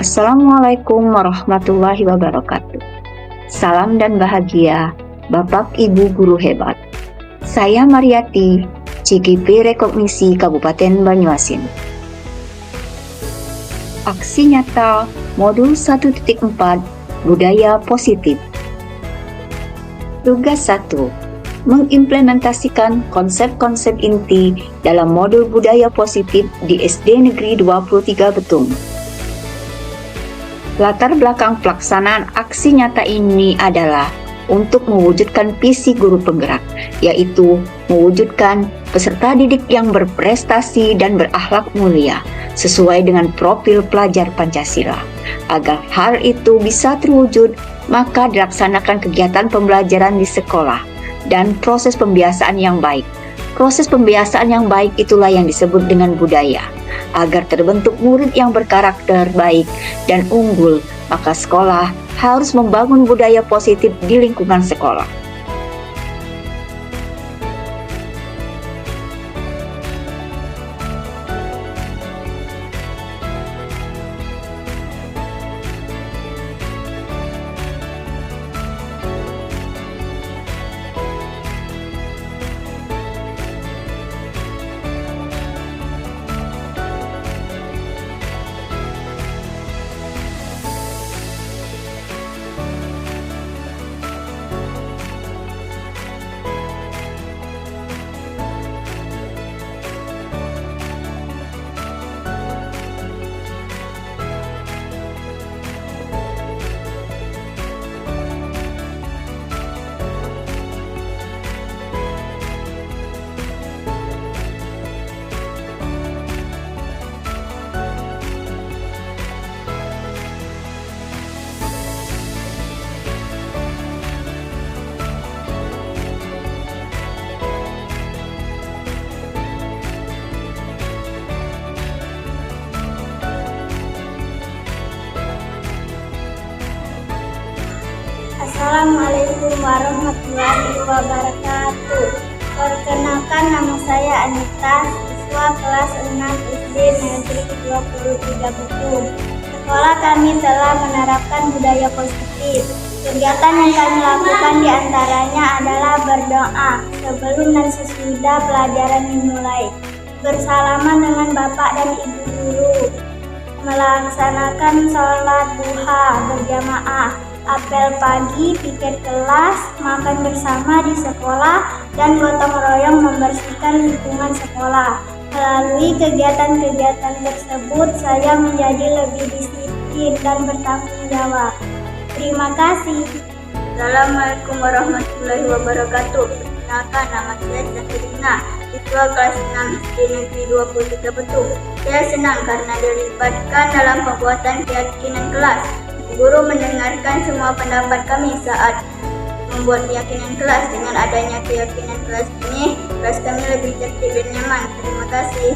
Assalamualaikum warahmatullahi wabarakatuh. Salam dan bahagia, Bapak Ibu Guru hebat. Saya Mariati, CGP Rekognisi Kabupaten Banyuasin. Aksi nyata Modul 1.4 Budaya Positif. Tugas 1. Mengimplementasikan konsep-konsep inti dalam modul budaya positif di SD Negeri 23 Betung. Latar belakang pelaksanaan aksi nyata ini adalah untuk mewujudkan visi guru penggerak, yaitu mewujudkan peserta didik yang berprestasi dan berakhlak mulia sesuai dengan profil pelajar Pancasila. Agar hal itu bisa terwujud, maka dilaksanakan kegiatan pembelajaran di sekolah dan proses pembiasaan yang baik. Proses pembiasaan yang baik itulah yang disebut dengan budaya. Agar terbentuk murid yang berkarakter baik dan unggul, maka sekolah harus membangun budaya positif di lingkungan sekolah. Assalamualaikum warahmatullahi wabarakatuh. Perkenalkan, nama saya Anita, siswa kelas 6 SD Negeri 23 Betung. Sekolah kami telah menerapkan budaya positif. Kegiatan yang kami lakukan diantaranya adalah berdoa sebelum dan sesudah pelajaran dimulai, bersalaman dengan Bapak dan Ibu guru, melaksanakan sholat duha berjamaah, apel pagi, pikir kelas, makan bersama di sekolah, dan gotong royong membersihkan lingkungan sekolah. Melalui kegiatan-kegiatan tersebut, saya menjadi lebih disiplin dan bertanggung jawab. Terima kasih. Assalamualaikum warahmatullahi wabarakatuh. Perkenalkan, nama saya Zahirina, siswa kelas 6 SD Negeri 23 Betung. Saya senang karena dilibatkan dalam pembuatan keyakinan kelas. Guru mendengarkan semua pendapat kami saat membuat keyakinan kelas. Dengan adanya keyakinan kelas ini, kelas kami lebih tertib dan nyaman. Terima kasih.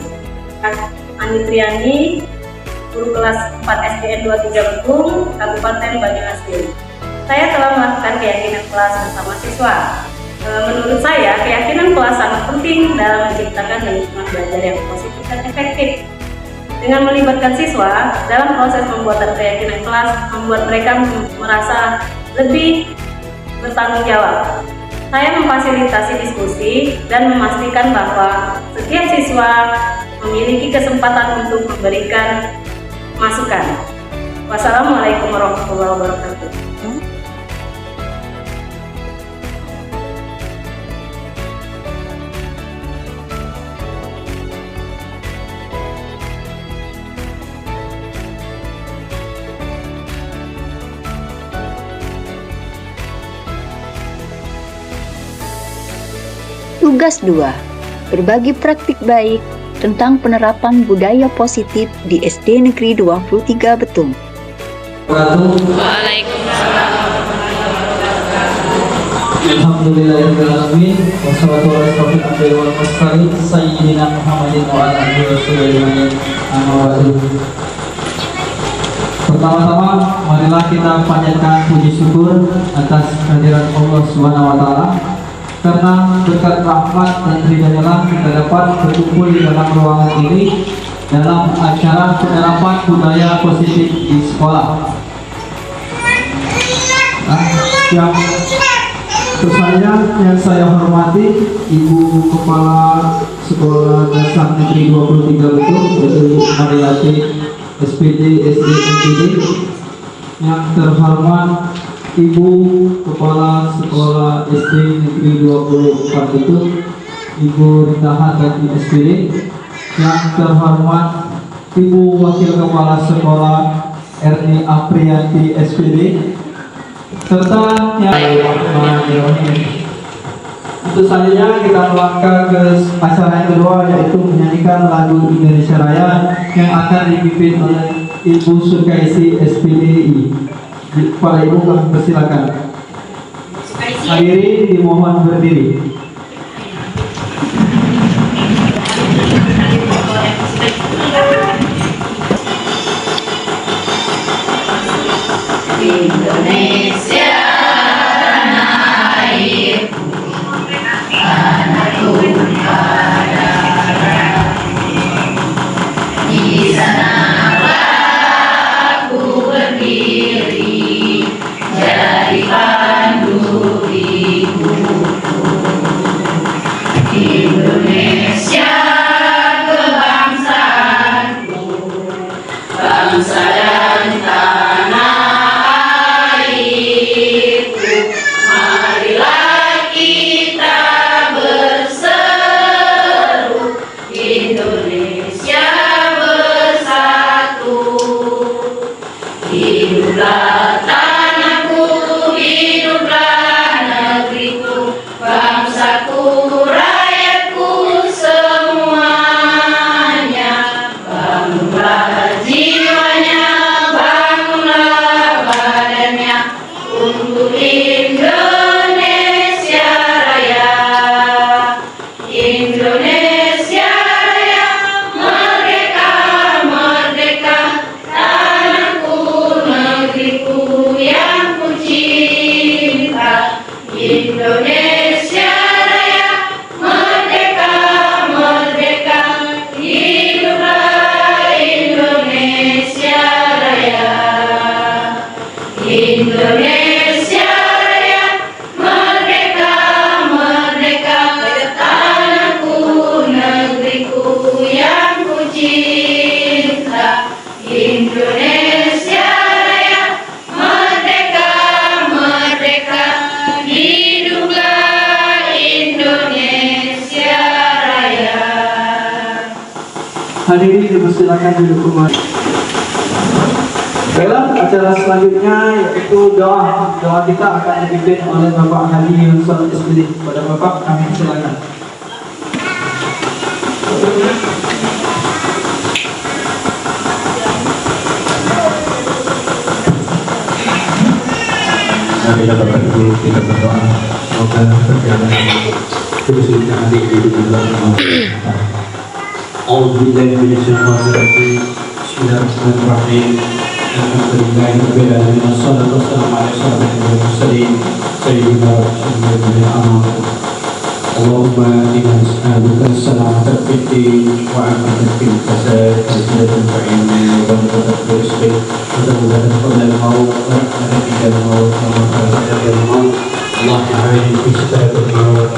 Ani Triani, guru kelas 4 SDN 23 Betung, Kabupaten Banyuasin. Saya telah melakukan keyakinan kelas bersama siswa. Menurut saya, keyakinan kelas sangat penting dalam menciptakan lingkungan belajar yang positif dan efektif. Dengan melibatkan siswa dalam proses pembuatan keyakinan kelas, membuat mereka merasa lebih bertanggung jawab. Saya memfasilitasi diskusi dan memastikan bahwa setiap siswa memiliki kesempatan untuk memberikan masukan. Wassalamualaikum warahmatullahi wabarakatuh. Tugas 2. Berbagi praktik baik tentang penerapan budaya positif di SD Negeri 23 Betung. Waalaikumsalam. Alhamdulillahirrahmanirrahim. Wassalatu wassalamu ala sayyidina Muhammadin wa ala alihi wasallam. Pertama-tama, marilah kita panjatkan puji syukur atas kehadiran Allah Subhanahu wa taala. Karena berkat rahmat dan ridha-Nya kita dapat berkumpul di dalam ruangan ini dalam acara penerapan budaya positif di sekolah. Yang yang saya hormati Ibu Kepala Sekolah Dasar Negeri 23 Betung, yaitu Ibu Mariati SPD SD MPD. Yang terhormat Ibu Kepala Sekolah SD Negeri 24 Betung, Ibu Rita Hagati SPD. Yang terhormat Ibu Wakil Kepala Sekolah Erni Aprianti SPD, serta yang tentu saja kita melangkah ke acara yang kedua, yaitu menyanyikan lagu Indonesia Raya yang akan dipimpin oleh Ibu Sukaisi SPDI. Para Ibu kami persilakan. Hadirin dimohon berdiri. Indonesia tanah airku, tanah tumpah darah. Di sanalah aku berdiri, jadi pandu hidupku. Indonesia kebangsaanku, bangsa dan tanah. Marilah kita berseru, Indonesia bersatu. Hiduplah tanahku, hiduplah negeriku, bangsaku, rakyatku semuanya. Bangunlah jiwanya, bangunlah badannya untuk Indonesia Raya. Indonesia Raya, merdeka, merdeka, tanahku, negeriku yang ku cinta. Indonesia Raya, merdeka, merdeka, hiduplah Indonesia Raya. Indonesia Raya, merdeka, merdeka, tanahku, negeriku yang ku cinta. Indonesia Raya, merdeka, merdeka, hiduplah Indonesia Raya. Hadirin dipersilakan duduk kembali. Baiklah, acara selanjutnya yaitu doa. Doa kita akan dipimpin oleh Bapak Hadi Yunus SPD. Pada Bapak kami silakan. Mari Bapak Ibu kita berdoa, semoga perjalanan khususnya hari ini dalam Alhamdulillah Bismillahirrahmanirrahim. Alhamdulillah wassalatu wassalamu ala asyrofil mursalin sayyidina Rasulullah. Allahumma inna nas'aluka salamata fid din wa afiyatan fil jasad wa ziyadatan fil ilmi wa barakatan fil rizqi wa tawbatan qabla al-maut wa rahmatan inda al-maut wa maghfiratan inda al-maut. اللهم أعين في سترة الموت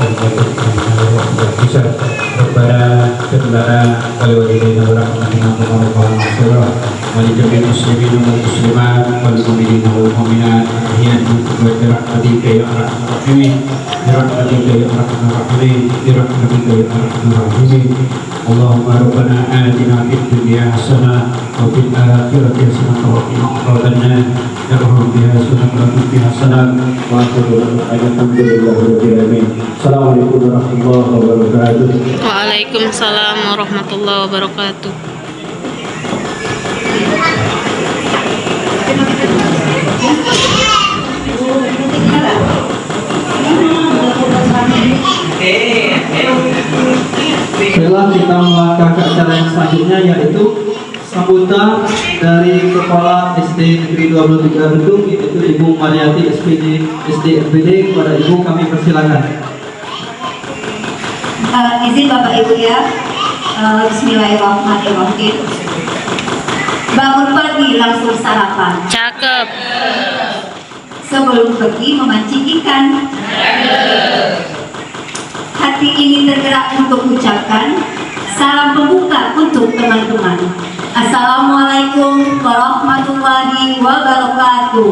والحساب ربنا اغفر لنا ولوالدينا ورحمتنا وارحمنا مغفرة ولجميع المسلمين والمسلمات والمؤمنين والمؤمنات أحياء منكم برحمتك يا أرحم الراحمين برحمتك يا أرحم الراحمين برحمتك يا أرحم الراحمين. اللهم ربنا آتنا في الدنيا حسنة وفي الآخرة حسنة وقنا عذاب النار ارحم بها سنة في حسنة وآخر الحمد لله رب العالمين. السلام عليكم ورحمة الله وبركاته. Waalaikumsalam warahmatullahi wabarakatuh. Setelah kita melangkah ke acara yang selanjutnya, yaitu sambutan dari Kepala SD Negeri 23 Betung, yaitu Ibu Mariati SPD MPD. Kepada Ibu kami persilakan. Izin Bapak Ibu ya, Bismillahirrahmanirrahim. Bangun pagi langsung sarapan. Cakep. Sebelum pergi memancing ikan. Hati ini tergerak untuk ucapkan salam pembuka untuk teman-teman. Assalamualaikum warahmatullahi wabarakatuh.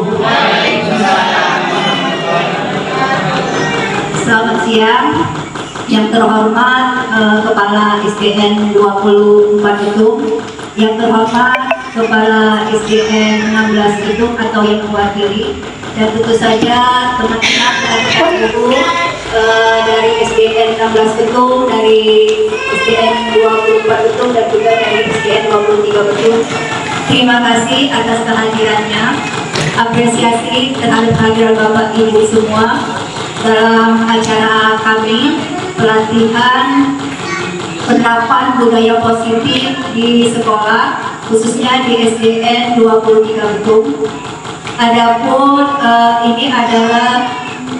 Selamat siang. Yang terhormat Kepala SDN 24 Bitung, yang terhormat Kepala SDN 16 Bitung atau yang mewakili, dan tentu saja teman-teman dan guru dari SDN 16 Bitung, dari SDN 24 Bitung, dan juga dari SDN 23 Bitung. Terima kasih atas kehadirannya. Apresiasi terhadap kehadiran Bapak Ibu semua dalam acara kami pelatihan penerapan budaya positif di sekolah, khususnya di SDN 23 Bitung. Adapun ini adalah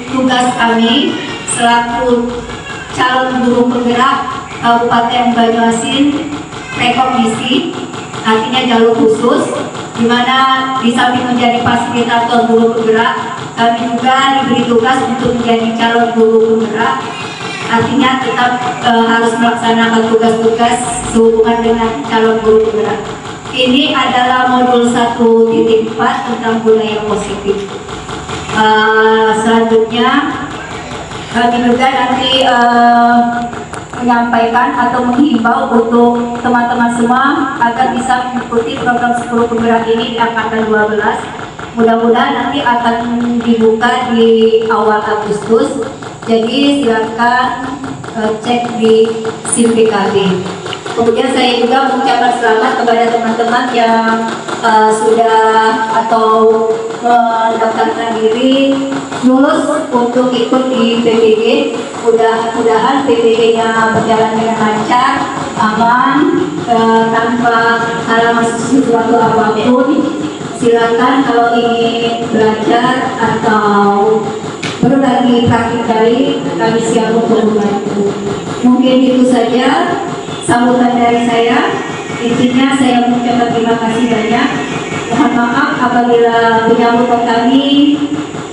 tugas kami selaku calon guru penggerak Kabupaten Banyuasin Rekomisi, artinya jalur khusus, di mana di samping menjadi fasilitator guru penggerak, kami juga diberi tugas untuk menjadi calon guru penggerak. Artinya tetap harus melaksanakan tugas-tugas sehubungan dengan calon guru penggerak. Ini adalah modul 1.4 tentang budaya positif. Selanjutnya kami juga nanti menyampaikan atau menghimbau untuk teman-teman semua agar bisa mengikuti program 10 penggerak ini di angkatan 12. Mudah-mudahan nanti akan dibuka di awal Agustus. Jadi silakan cek di SIM PKB. Kemudian saya juga mengucapkan selamat kepada teman-teman yang sudah atau mendaftarkan diri lulus untuk ikut di PBG. Mudah-mudahan PBG-nya berjalan dengan lancar, aman, tanpa halangan sesuatu apapun. Silakan kalau ingin belajar atau berbagi praktik kali, kami siap untuk membantu. Mungkin itu saja sambutan dari saya. Intinya saya mengucapkan terima kasih banyak. Mohon maaf apabila penyambutan kami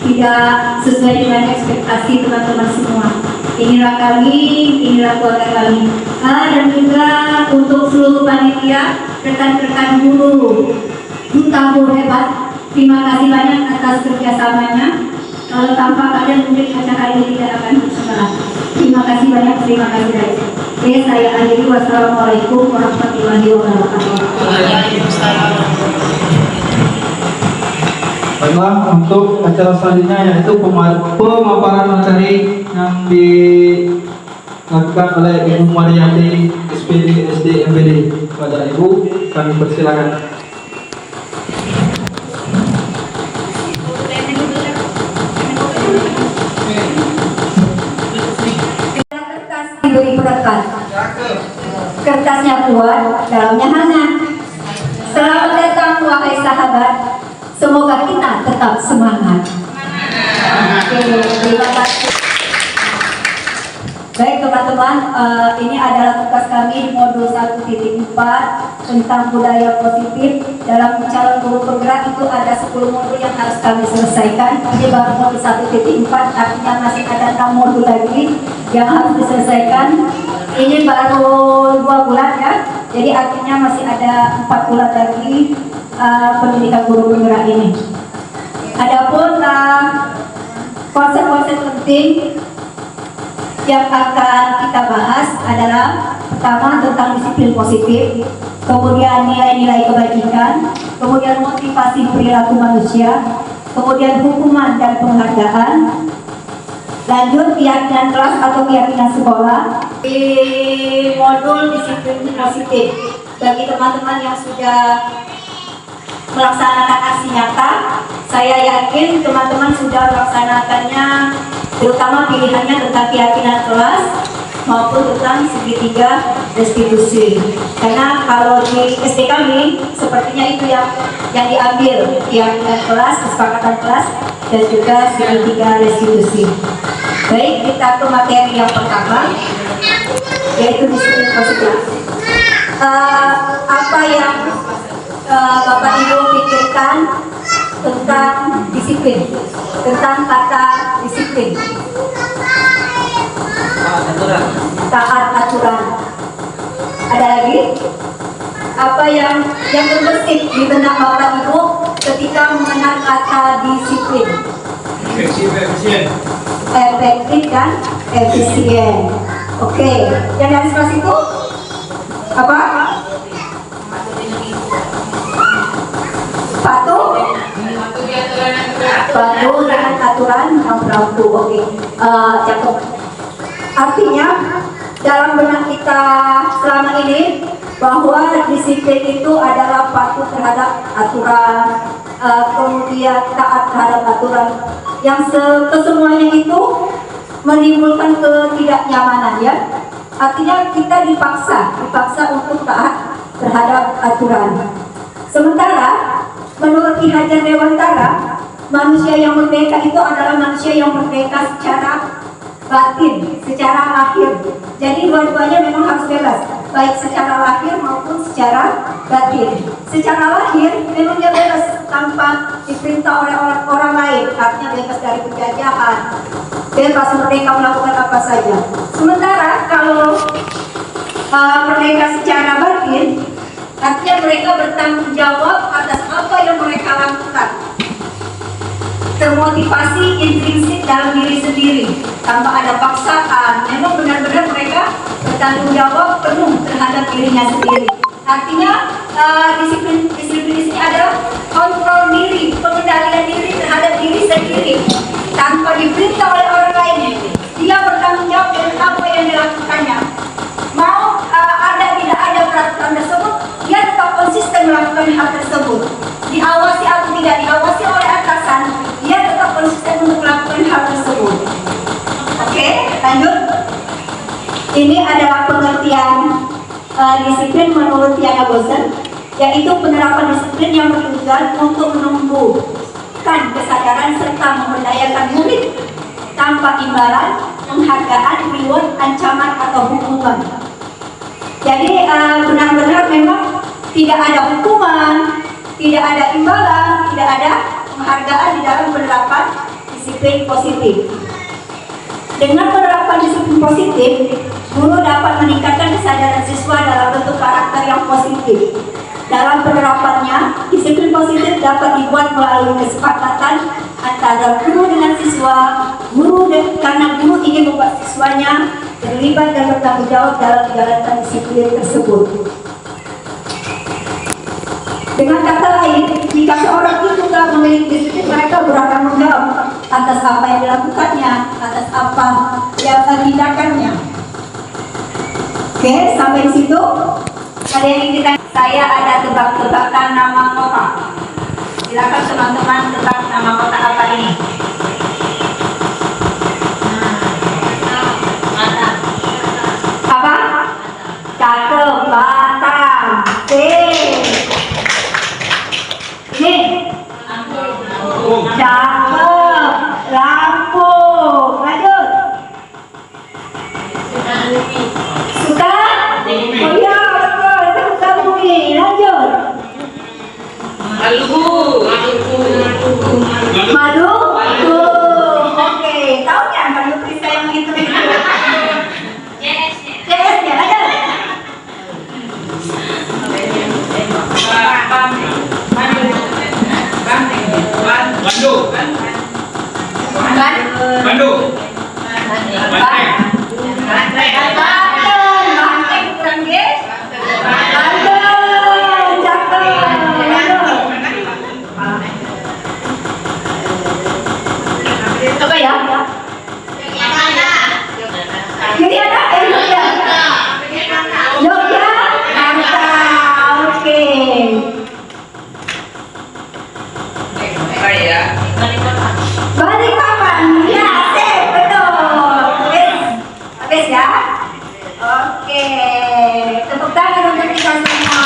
tidak sesuai dengan ekspektasi teman-teman semua. Inilah kami, inilah keluarga kami. Dan juga untuk seluruh panitia, rekan-rekan guru, duta guru hebat, terima kasih banyak atas kerjasamanya. Kalau tanpa kalian mungkin acara ini tidak akan bersemangat. Terima kasih banyak, terima kasih dari saya. Oke, saya akhiri. Wassalamualaikum warahmatullahi wabarakatuh. Baiklah, untuk acara selanjutnya yaitu pemaparan materi yang dilakukan oleh Ibu Mariati SPD SD MBD. Kepada Ibu, kami persilakan. Diberi perekat, kertasnya kuat, dalamnya hangat. Selamat datang wahai sahabat, semoga kita tetap semangat. Terima kasih. Baik teman-teman, ini adalah tugas kami di modul 1.4 tentang budaya positif. Dalam calon guru penggerak itu ada 10 modul yang harus kami selesaikan. Ini baru modul 1.4, artinya masih ada 6 modul lagi yang harus diselesaikan. Ini baru 2 bulan ya, jadi artinya masih ada 4 bulan lagi pendidikan guru penggerak ini. Adapun konsep-konsep penting yang akan kita bahas adalah pertama tentang disiplin positif, kemudian nilai-nilai kebajikan, kemudian motivasi perilaku manusia, kemudian hukuman dan penghargaan, lanjut keyakinan kelas atau keyakinan sekolah. Di modul disiplin positif, bagi teman-teman yang sudah melaksanakan aksi nyata, saya yakin teman-teman sudah melaksanakannya, terutama pilihannya tentang keyakinan kelas maupun tentang segitiga restitusi. Karena kalau di SD kami sepertinya itu yang diambil, keyakinan kelas, kesepakatan kelas, dan juga segitiga restitusi. Baik, kita ke materi yang pertama, yaitu disiplin positif. Apa yang Bapak Ibu pikirkan tentang disiplin, tentang kata disiplin? Taat aturan. Ada lagi? Apa yang terbesit di benak Bapak Ibu ketika mengenal kata disiplin? Efektif dan efisien. Oke, yang dari sebelah situ apa? Patuh dengan aturan yang berlaku. Oke, cakep. Artinya dalam benak kita selama ini bahwa disiplin itu adalah patuh terhadap aturan, kemudian taat terhadap aturan, yang kesemuanya itu menimbulkan ketidaknyamanan, ya. Artinya kita dipaksa untuk taat terhadap aturan. Sementara menurut Ki Hajar Dewantara, manusia yang merdeka itu adalah manusia yang merdeka secara batin, secara lahir. Jadi dua-duanya memang harus bebas, baik secara lahir maupun secara batin. Secara lahir memang dia bebas tanpa diperintah oleh orang lain, artinya bebas dari penjajahan, bebas merdeka melakukan apa saja. Sementara kalau merdeka secara batin, artinya mereka bertanggung jawab atas apa yang mereka lakukan, termotivasi intrinsik dalam diri sendiri tanpa ada paksaan. Memang benar-benar mereka bertanggung jawab penuh terhadap dirinya sendiri. Artinya disiplin di sini adalah kontrol diri, pengendalian diri terhadap diri sendiri tanpa diperintah oleh orang lain. Dia bertanggung jawab dengan apa yang dilakukannya. Mau ada tidak ada peraturan tersebut, dia tetap konsisten melakukan hal tersebut. Diawasi atau tidak diawasi oleh atasan, dia tetap konsisten untuk melakukan hal tersebut. Oke, lanjut. Ini adalah pengertian disiplin menurut Tiana Gosen, yaitu penerapan disiplin yang bertujuan untuk menumbuhkan kesadaran serta memberdayakan murid tanpa imbalan, penghargaan, reward, ancaman atau hukuman. Jadi benar-benar memang tidak ada hukuman, tidak ada imbalan, tidak ada penghargaan di dalam penerapan disiplin positif. Dengan penerapan disiplin positif, guru dapat meningkatkan kesadaran siswa dalam bentuk karakter yang positif. Dalam penerapannya, disiplin positif dapat dibuat melalui kesepakatan antara guru dengan siswa. Karena guru ingin membuat siswanya terlibat dan bertanggung jawab dalam menjalankan disiplin tersebut. Dengan kata lain, jika seorang itu tidak memiliki disiplin, mereka bertanggung jawab atas apa yang dilakukannya, atas apa yang tindakannya. Oke, sampai di situ. Ada yang ingin ditanya? Saya ada tebak-tebakan nama kota. Silakan teman-teman tebak nama kota apa ini. Apa? Cakep, Batam. Ini cakep, Lampung. Lanjut. Suka? Oh iya, betul. Suka bumi. Lanjut. Madu? Oke, tahu nggak Madu Prisa yang itu? CS-nya, lanjut. Apa ya? Yogyakarta. Oke. Balikpapan. Ya, betul. Habis ya. Oke. Tepuk tangan untuk kita semua.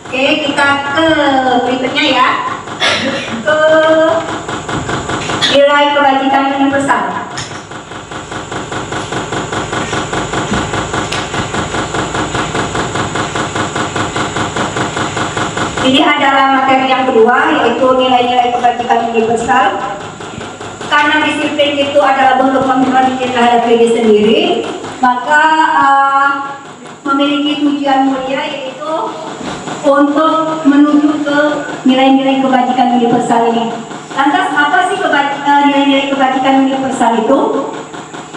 Oke, kita ke berikutnya ya. Ke nilai kebajikan universal. Ini adalah materi yang kedua, yaitu nilai-nilai kebajikan universal. Karena disiplin itu adalah bentuk komitmen terhadap diri sendiri, maka memiliki tujuan mulia, yaitu untuk menuju ke nilai-nilai kebajikan universal ini. Lantas apa sih nilai-nilai kebajikan universal itu?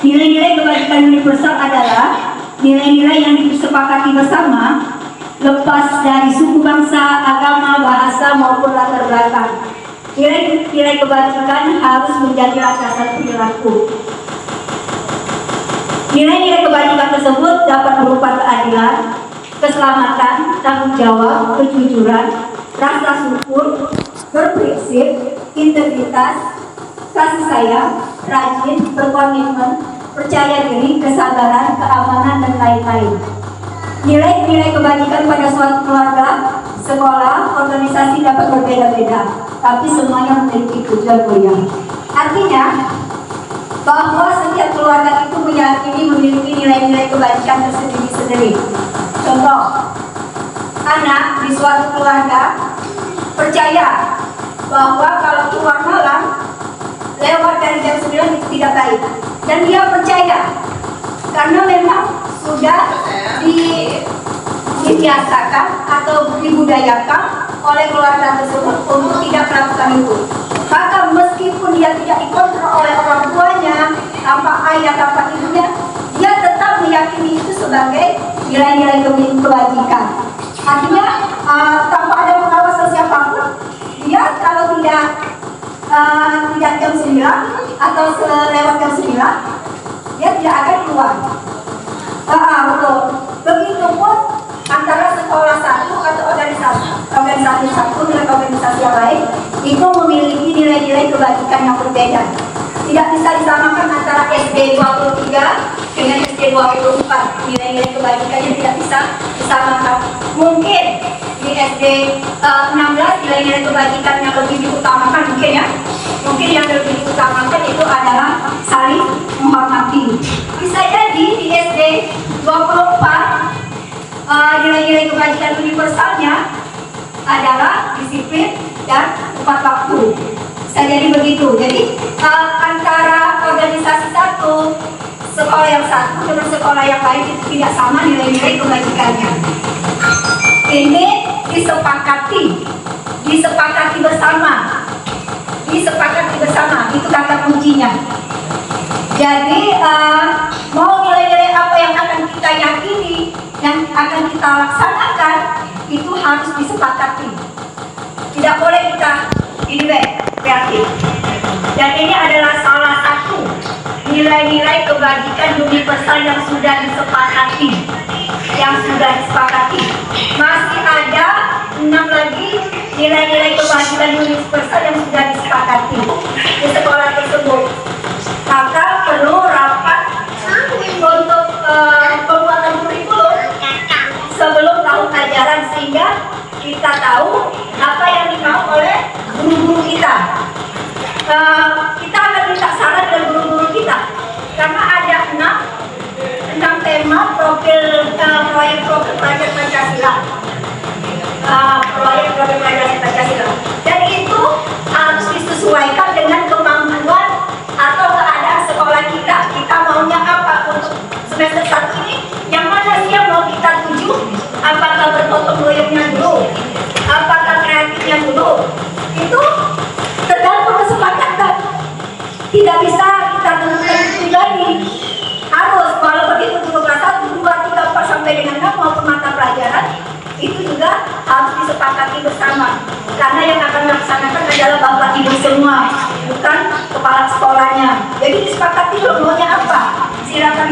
Nilai-nilai kebajikan universal adalah nilai-nilai yang disepakati bersama, lepas dari suku, bangsa, agama, bahasa, maupun latar belakang. Nilai-nilai kebajikan harus menjadi landasan perilaku. Nilai-nilai kebajikan tersebut dapat berupa keadilan, keselamatan, tanggung jawab, kejujuran, rasa syukur, berprinsip, integritas, kasih sayang, rajin, berkomitmen, percaya diri, kesabaran, keamanan, dan lain-lain. Nilai-nilai kebajikan pada suatu keluarga, sekolah, organisasi dapat berbeda-beda, tapi semuanya memiliki tujuan mulia. Artinya, bahwa setiap keluarga itu meyakini memiliki nilai-nilai kebajikan tersendiri-sendiri. Contoh, anak di suatu keluarga percaya bahwa kalau keluar malam lewat dari jam 9 itu tidak baik, dan dia percaya karena memang sudah dibiasakan atau dibudayakan oleh keluarga tersebut untuk tidak melakukan itu. Maka meskipun dia tidak dikontrol oleh orang tuanya, tanpa ayah, tanpa ibunya, dia tetap meyakini itu sebagai nilai-nilai kebajikan. Artinya tanpa ada pengawasan siapapun, dia kalau tidak jam 9 atau lewat jam 9, dia tidak akan keluar. Betul. Begitupun antara sekolah satu atau organisasi satu dengan organisasi yang lain itu memiliki nilai-nilai kebajikan yang berbeda. Tidak bisa disamakan antara SD 23 dengan SD 24. Nilai-nilai kebajikannya tidak bisa disamakan. Mungkin di SD 16 nilai-nilai kebajikan yang lebih diutamakan mungkin ya. Mungkin yang lebih diutamakan itu adalah saling menghormati. Bisa jadi di SD 24 nilai-nilai kebajikan universalnya adalah disiplin dan tepat waktu. Bisa jadi begitu. Jadi antara organisasi satu, sekolah yang satu dengan sekolah yang lain itu tidak sama nilai-nilai kebajikannya. Ini disepakati bersama, itu kata kuncinya. Jadi mau nilai-nilai apa yang akan kita yakini, yang akan kita laksanakan, itu harus disepakati. Tidak boleh kita kreatif. Dan ini adalah salah satu nilai-nilai kebajikan universal yang sudah disepakati. Masih ada 6 lagi nilai-nilai kebajikan universal yang sudah disepakati di sekolah tersebut. Maka perlu rapat untuk pembuatan kurikulum sebelum tahun ajaran, sehingga kita tahu apa yang dimau oleh guru-guru kita. Kita akan minta saran dari guru-guru kita karena ada 6 tema proyek pelajar Pancasila. Proyek Pancasila. Dan itu harus disesuaikan dengan kemampuan atau keadaan sekolah kita. Kita maunya apa untuk semester 1 ini? Yang mana sih yang mau kita tuju? Apakah bergotong royongnya dulu? Apakah kreatifnya dulu? Itu tergantung kesepakatan. Tidak bisa kita tentukan pribadi. Harus kalau begitu dulu kelas 1, 2, 3, 4 sampai dengan 6 maupun mata pelajaran itu juga harus disepakati bersama. Karena yang akan melaksanakan adalah bapak ibu semua, bukan kepala sekolahnya. Jadi disepakati dulu maunya apa. Silakan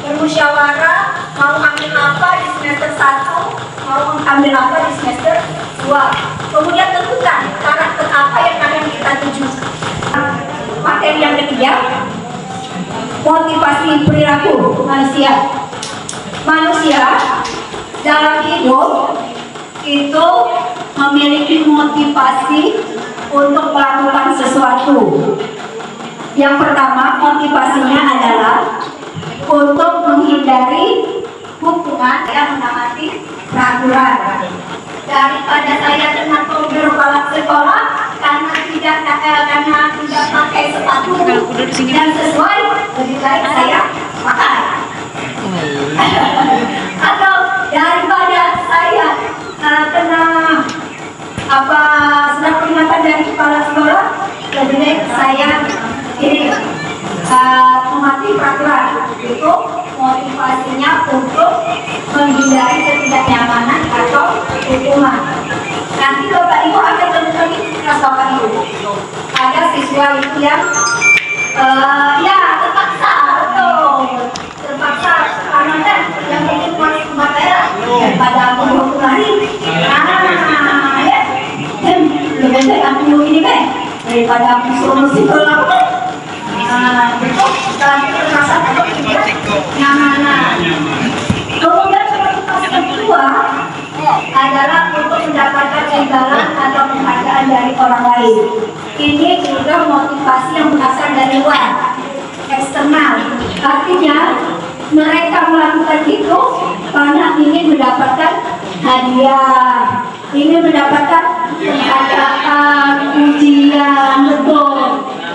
bermusyawarah, mau ambil apa di semester 1, mau ambil apa di semester 2. Kemudian tentukan karakter apa yang akan kita tuju. Materi yang ketiga, motivasi perilaku manusia. Manusia dalam hidup itu memiliki motivasi untuk melakukan sesuatu. Yang pertama, motivasinya adalah untuk menghindari hukuman yang mengamati peraturan. Daripada saya dengan kepala sekolah karena tidak pakai sepatu yang sesuai, lebih baik saya pakai. Atau daripada saya kena sudah peringatan dari kepala sekolah, lebih baik saya ini mematuhi peraturan. Itu motivasinya untuk menghindari ketidaknyamanan atau hukuman. Nanti Bapak Ibu akan temukan di kelas Bapak Ibu. Ada siswa itu yang ya terpaksa, betul, terpaksa karena kan yang penting buat materi daripada aku lari. Ya, lebih baik aku ini kan daripada aku suruh musikal apa. Betul, dan terpaksa atau tidak nyamanan. Kemudian motivasi kedua adalah untuk mendapatkan imbalan atau penghargaan dari orang lain. Ini juga motivasi yang berasal dari luar, eksternal. Artinya mereka melakukan itu karena ingin mendapatkan hadiah, ingin mendapatkan penghargaan, ujian, betul.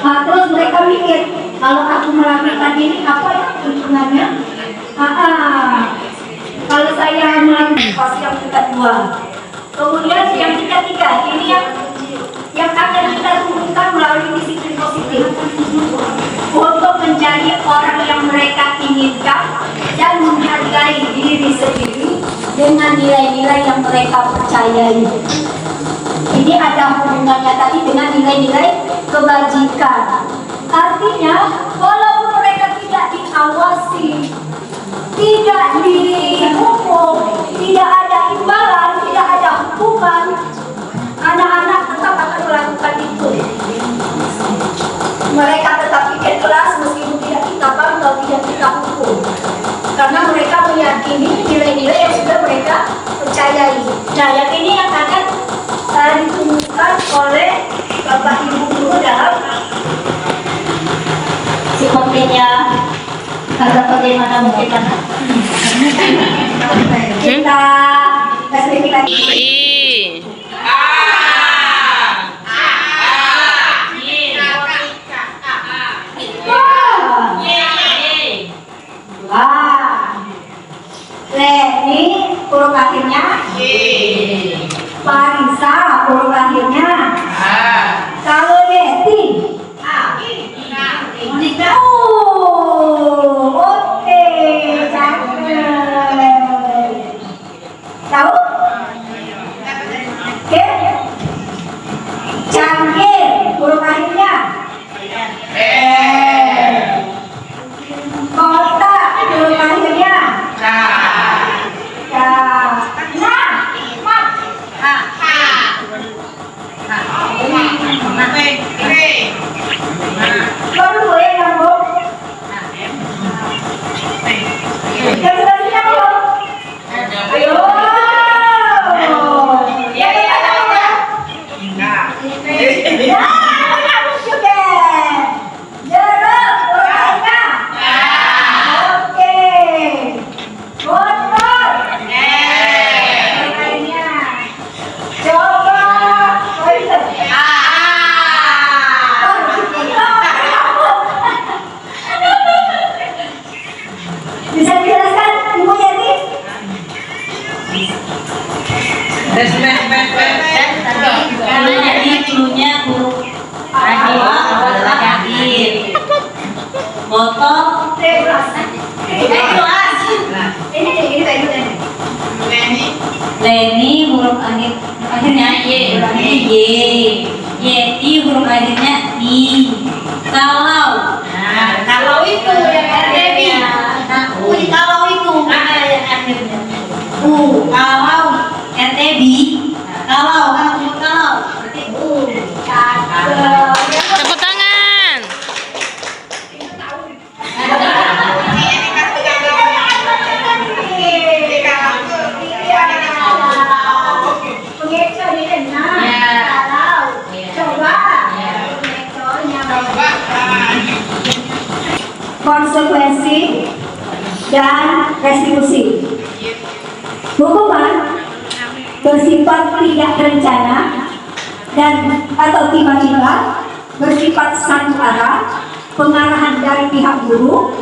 Terus mereka mikir, kalau aku melakukan ini apa ya keuntungannya? Kalau saya melakukan pasti yang kedua. Kemudian yang ketiga, ini yang akan kita tumbuhkan melalui disiplin positif untuk menjadi orang yang mereka inginkan dan menghargai diri sendiri dengan nilai-nilai yang mereka percayai. Ini ada hubungannya tadi dengan nilai-nilai kebajikan. Artinya, walaupun mereka tidak diawasi, tidak dihukum, tidak ada imbalan, tidak ada hukuman, anak-anak tetap akan melakukan itu. Mereka tetap ikut kelas meskipun tidak kita bangga, tidak kita hukum, karena mereka meyakini nilai-nilai yang sudah mereka percayai. Nah, yang ini yang akan ditumbuhkan oleh Bapak Ibu guru dalam sepertinya ada bagaimana mungkin kita Leni huruf akhirnya Parisa huruf akhirnya kalau Yeti oke, tahu? Oke, Cangkir huruf akhirnya Kota huruf akhirnya baru boleh yang bu yang sudah siap belum? Ayo ya harus juga jeruk urutnya oke motor lainnya coba bisa dijelaskan Ibu Yati? Karena jadi dulunya huruf adalah yakin. Botol Leni huruf akhirnya Y, Yeti huruf akhirnya I. Kalau itu yang akhirnya kalau itu akhirnya kalau RTB kalau berarti Tepuk tangan. Coba konsekuensi, dan restitusi. Hukuman bersifat tidak terencana dan atau tiba-tiba, bersifat satu arah, pengarahan dari pihak guru.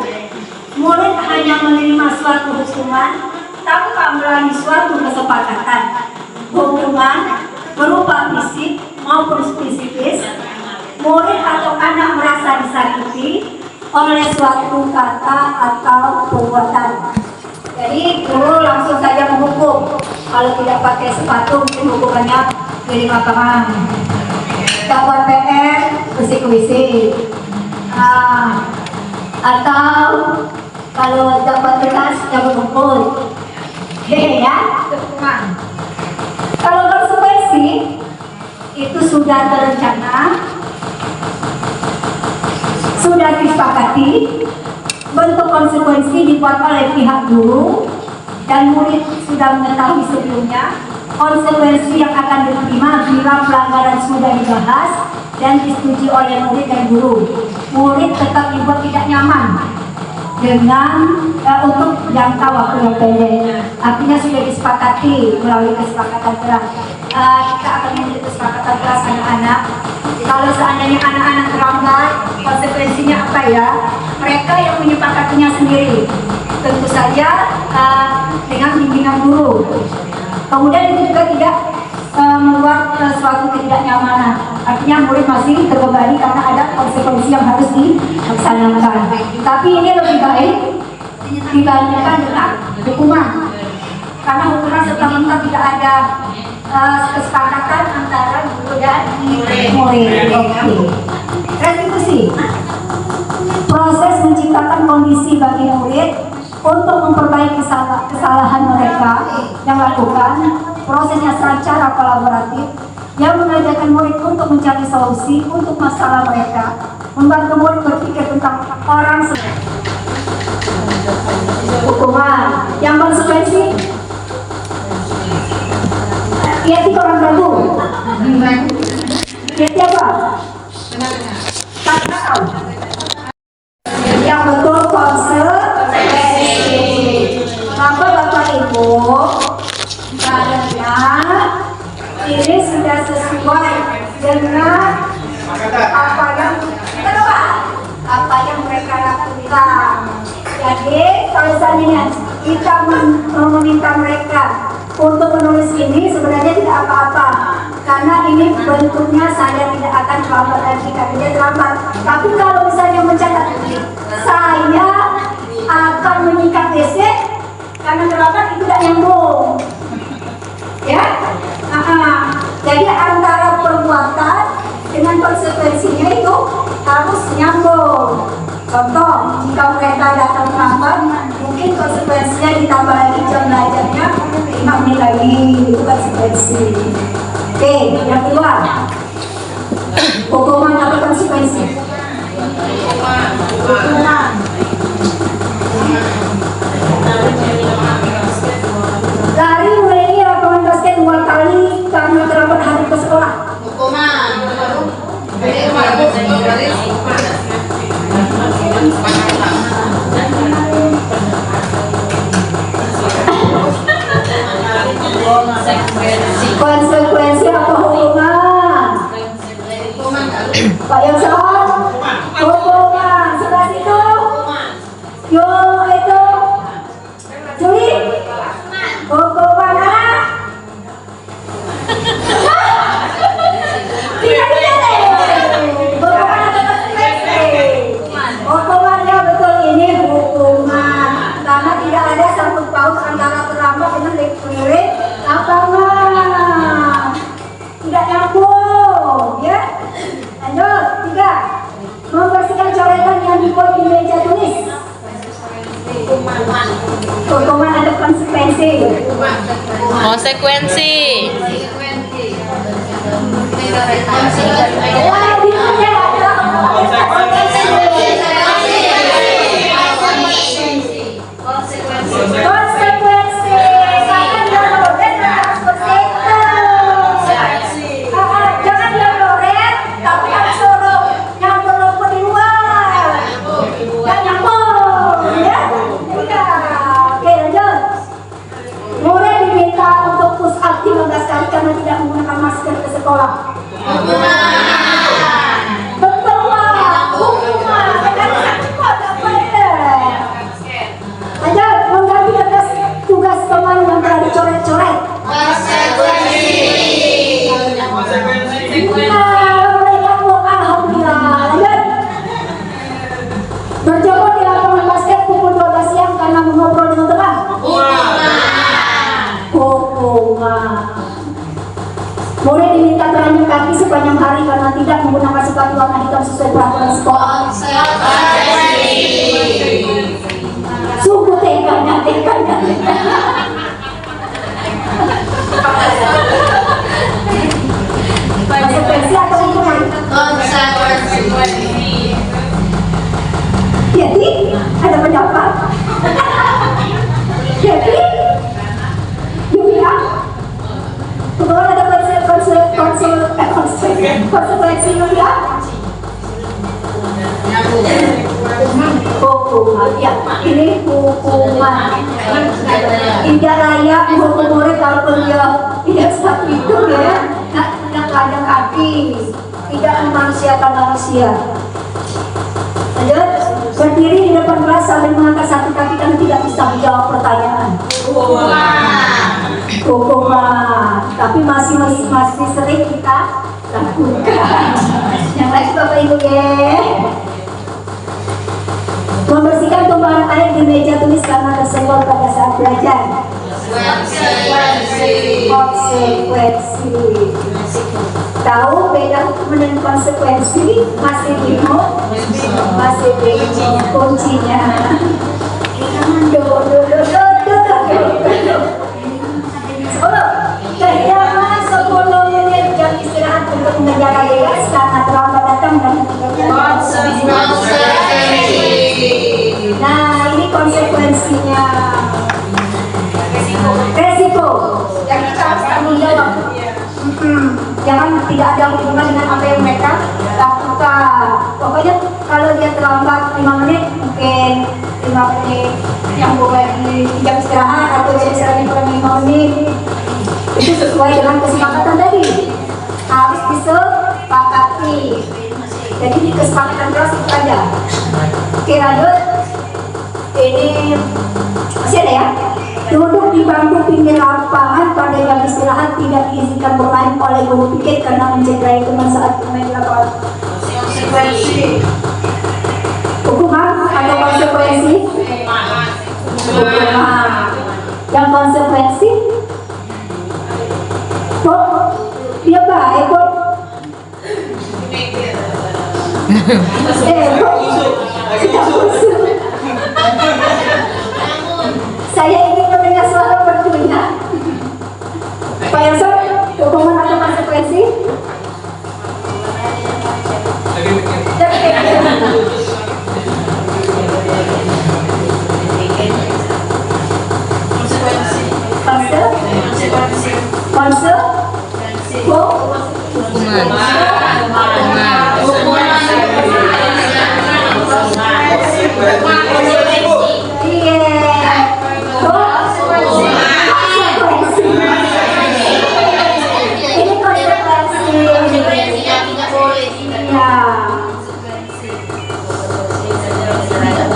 Murid hanya menerima suatu hukuman tanpa melalui suatu kesepakatan. Hukuman berupa fisik maupun psikis. Murid atau anak merasa disakiti oleh suatu kata atau perbuatan. Jadi guru langsung saja menghukum. Kalau tidak pakai sepatu mungkin hukumannya jadi makanan. Dapat PR bersih-bersih. Atau kalau dapat gelas jangan kumpul. Ya, hukuman. Kalau konsekuensi itu sudah terencana, sudah disepakati, bentuk konsekuensi dibuat oleh pihak guru dan murid sudah mengetahui sebelumnya konsekuensi yang akan diterima bila pelanggaran sudah dibahas dan disetujui oleh murid dan guru. Murid tetap dibuat tidak nyaman dengan untuk jangka waktu yang pendek. Artinya sudah disepakati melalui kesepakatan keras. Kita akan memiliki kesepakatan keras anak-anak. Kalau seandainya anak-anak terlambat, konsekuensinya apa ya? Mereka yang menyepakatinya sendiri. Tentu saja dengan bimbingan guru. Kemudian itu juga tidak membuat suatu ketidaknyamanan. Artinya murid masih terbebani karena ada konsekuensi yang harus dilaksanakan. Tapi ini lebih baik dibandingkan dengan hukuman. Karena hukuman serta-merta tidak ada kesepakatan antara guru dan murid. Restitusi. Proses menciptakan kondisi bagi murid untuk memperbaiki kesalahan mereka yang lakukan. Prosesnya secara kolaboratif yang mengajarkan murid untuk mencari solusi untuk masalah mereka, membantu murid berpikir tentang orang. Hukuman yang konsekuensi ya orang baru. Ya apa? Yang betul konsekuensi. Maka Bapak Ibu, karena ini sudah sesuai dengan apa yang mereka lakukan. Jadi kalau seandainya kita meminta mereka untuk menulis ini, sebenarnya tidak apa-apa, karena ini bentuknya saya tidak akan terlambat lagi karena dia terlambat. Tapi kalau misalnya mencatat, saya akan menyikat DC karena terlambat itu tidak nyambung. Ya, jadi antara perbuatan dengan konsekuensinya itu harus nyambung. Contoh, jika mereka datang terlambat, mungkin konsekuensinya ditambah lagi jam belajarnya 5 menit lagi, itu konsekuensi. Oke, yang kedua, hukuman atau konsekuensi? Hukuman. Lari mulai lapangan basket 2 kali karena terlambat hari ke sekolah. Hukuman. Konsekuensi apa hukuman? Pak yang salah? Hukuman. Sebelah situ? Yo itu Juli? Hukuman anak? Tidak hukuman atau konsekuensi? Hukumannya betul ini hukuman. Karena tidak ada sangkut paut antara terlambat dengan murid apa enggak? Tidak nyambung, ya? Lanjut, 3. Membersihkan coretan yang dibuat di meja tulis. Hukuman atau konsekuensi? Konsekuensi. Wah, bingung ya, konsekuensi. Karena dia loret harus bersihkan. Jangan dia loret, tapi harus suruh yang berlaku di luar. Dan nyambung. tidak menggunakan sepatu warna hitam sesuai peraturan sekolah. Sungguh teganya. Konsekuensi atau hukuman? Jadi ada pendapat. Jadi Yulia, kemudian ada konsekuensi Yulia. Hukuman, ya ini hukuman. Tidak layak hukum murid kalau beliau tidak seperti itu ya. Tidak ada kaki, tidak memanusiakan manusia. Lanjut, berdiri di depan kelas sambil mengangkat satu kaki dan tidak bisa menjawab pertanyaan. Hukuman, tapi masih sering kita lakukan. Yang lain Bapak Ibu ya. Membersihkan tumpukan air di meja tulis karena tersenggol pada saat belajar. Konsekuensi. Tahu beda hukuman dan konsekuensi? Masih bingung? Masih bingung kuncinya. Kehilangan 10 menit jam istirahat untuk mengerjakan tugas karena terlambat datang dan nah ini konsekuensinya. Resiko yang kita harus tanggung jawab. Jangan tidak ada hubungan dengan apa yang mereka lakukan. Pokoknya kalau dia terlambat 5 menit, mungkin 5 menit yang boleh di jam istirahat atau jam istirahat kurang 5 menit. Itu sesuai dengan kesepakatan tadi. Harus disepakati. Jadi di kesepakatan kelas itu ada. Oke, lanjut. Ini masih ada ya. Duduk di bangku pinggir lapangan pada jam istirahat tidak diizinkan bermain oleh guru piket karena mencederai teman saat bermain di lapangan. Konsekuensi. Hukuman atau konsekuensi? Hukuman. Yang konsekuensi? Kok dia baik kok? Saya ingin mendengar suara bertunya. Pak Yanson, hukuman atau konsekuensi?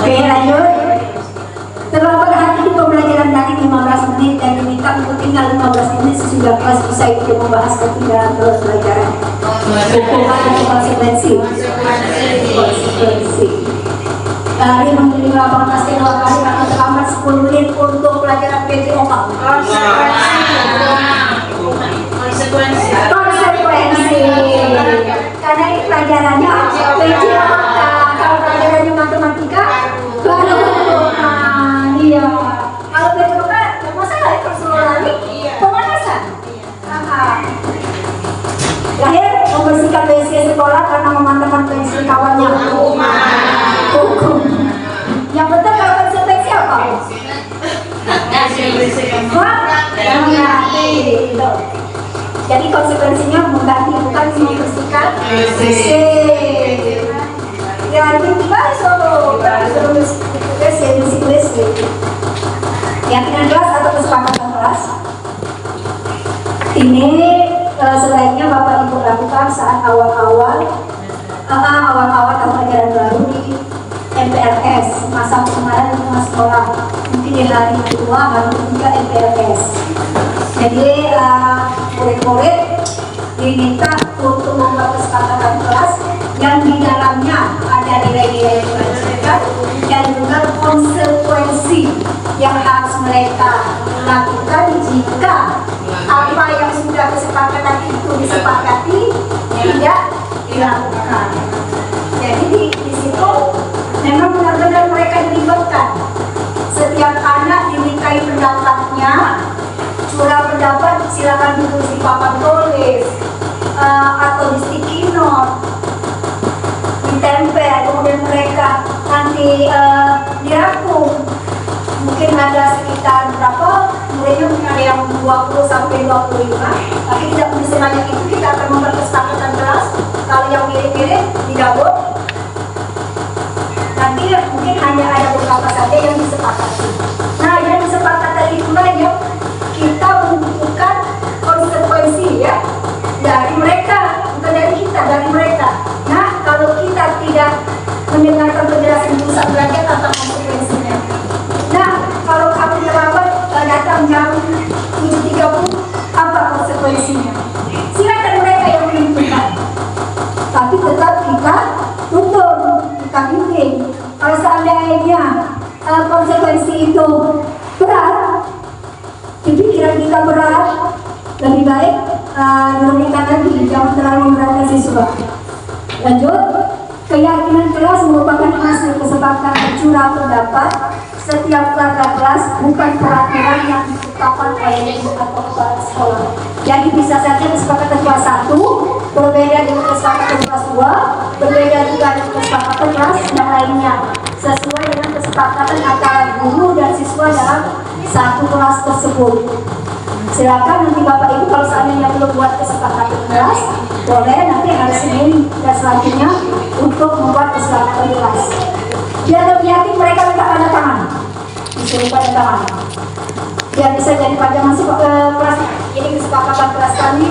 Oke, lanjut. Terlambat hadir di pembelajaran daring 15 menit dan diminta untuk tinggal 15 menit sesudah kelas usai untuk membahas ketinggalan terus pelajaran. Hukuman dan konsekuensi. Konsekuensi. Dari mengirim laporan hasil 2 kali karena terlambat 10 menit untuk pelajaran PJOK. Konsekuensi. Karena ini pelajarannya PJOK. Kalau pelajarannya matematika baru iya. Kalau PJOK nggak masalah itu seluruh pemanasan. Terakhir, membersihkan WC sekolah karena memantapkan pensil kawannya. Hukum. Yang betul kalau konsekuensi apa? Mengganti. Jadi konsekuensinya mengganti bukan membersihkan WC. Ya itu juga terus WC. Keyakinan kelas atau kesepakatan kelas. Ini sebaiknya Bapak Ibu lakukan saat awal-awal tahun ajaran baru di MPLS, masa pengenalan lingkungan sekolah, mungkin di hari kedua, hari ketiga MPLS. Jadi murid-murid diminta untuk membuat kesepakatan kelas yang di dalamnya ada nilai-nilai yang diwajibkan dan juga konsekuensi yang harus mereka lakukan jika apa yang sudah kesepakatan itu disepakati tidak dilakukan. Jadi di situ memang benar-benar mereka dilibatkan. Setiap anak dimintai pendapatnya, curah pendapat silakan ditulis di papan tulis atau di sticky note, ditempel, kemudian mereka nanti dirangkum. Mungkin ada sekitar berapa muridnya, mungkin ada yang 20 sampai 25, tapi tidak bisa sebanyak itu. Kita akan membuat kesepakatan kelas. Kalau yang mirip-mirip digabung, nanti mungkin hanya ada beberapa saja yang disepakati. Nah, yang disepakatan itulah yang kita membutuhkan konsekuensi ya dari mereka, bukan dari kita, dari mereka. Nah, kalau kita tidak mendengarkan penjelasan pusat belajar tentang konsekuensinya. Nah, kalau kamu terlambat datang jam 7.30, apa konsekuensinya? Silakan mereka yang menentukan. Tapi tetap kita tuntun, kita bimbing. Kalau seandainya konsekuensi itu berat, pikiran kita berat, lebih baik diberikan lagi, jangan terlalu memberatkan siswa. Lanjut, keyakinan kelas merupakan hasil kesepakatan curah pendapat setiap warga kelas, bukan peraturan yang ditetapkan oleh ibu atau kepala sekolah. Jadi bisa saja kesepakatan kelas 1 berbeda dengan kesepakatan kelas 2, berbeda juga dengan kesepakatan kelas yang lainnya, sesuai dengan kesepakatan antara guru dan siswa dalam satu kelas tersebut. Silakan nanti Bapak Ibu kalau seandainya belum buat kesepakatan kelas, boleh nanti hari Senin dan selanjutnya untuk membuat kesepakatan kelas. Biar lebih yakin mereka minta tanda tangan, disuruh tanda tangan. Biar bisa jadi panjang masuk ke kelas. Ini kesepakatan kelas kami.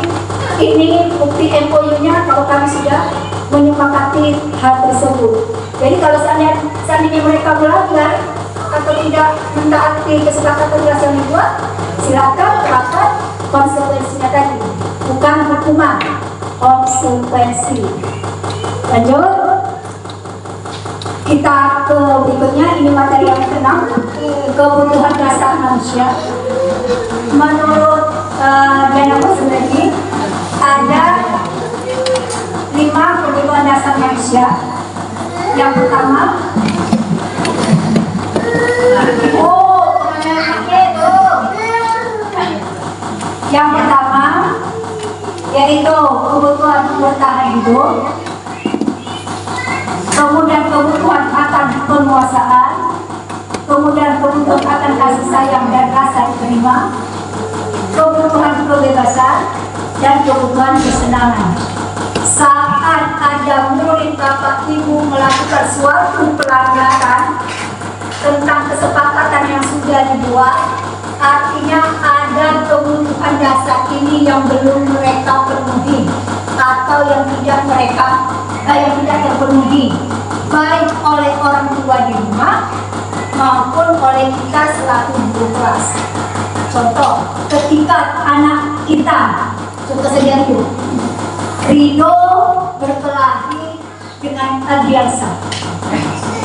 Ini bukti MOU-nya kalau kami sudah menyepakati hal tersebut. Jadi kalau seandainya mereka melanggar atau tidak mentaati kesepakatan kelas yang dibuat, silakan terapkan konsekuensinya tadi, bukan hukuman, konsekuensi. Lanjut, kita ke berikutnya. Ini materi yang ke-6, kebutuhan dasar manusia. Menurut Diana Kusnadi ada 5 kebutuhan dasar manusia. Yang pertama, yang pertama yaitu kebutuhan bertahan hidup, kemudian kebutuhan akan penguasaan, kemudian kebutuhan akan kasih sayang dan rasa diterima, kebutuhan kebebasan, dan kebutuhan kesenangan. Saat ada murid Bapak Ibu melakukan suatu pelanggaran tentang kesepakatan yang sudah dibuat, artinya ada kebutuhan dasar ini yang belum mereka penuhi atau yang tidak terpenuhi, baik oleh orang tua di rumah maupun oleh kita selaku guru kelas. Contoh, ketika anak kita, contoh saja itu, Rido berkelahi dengan Adiansa.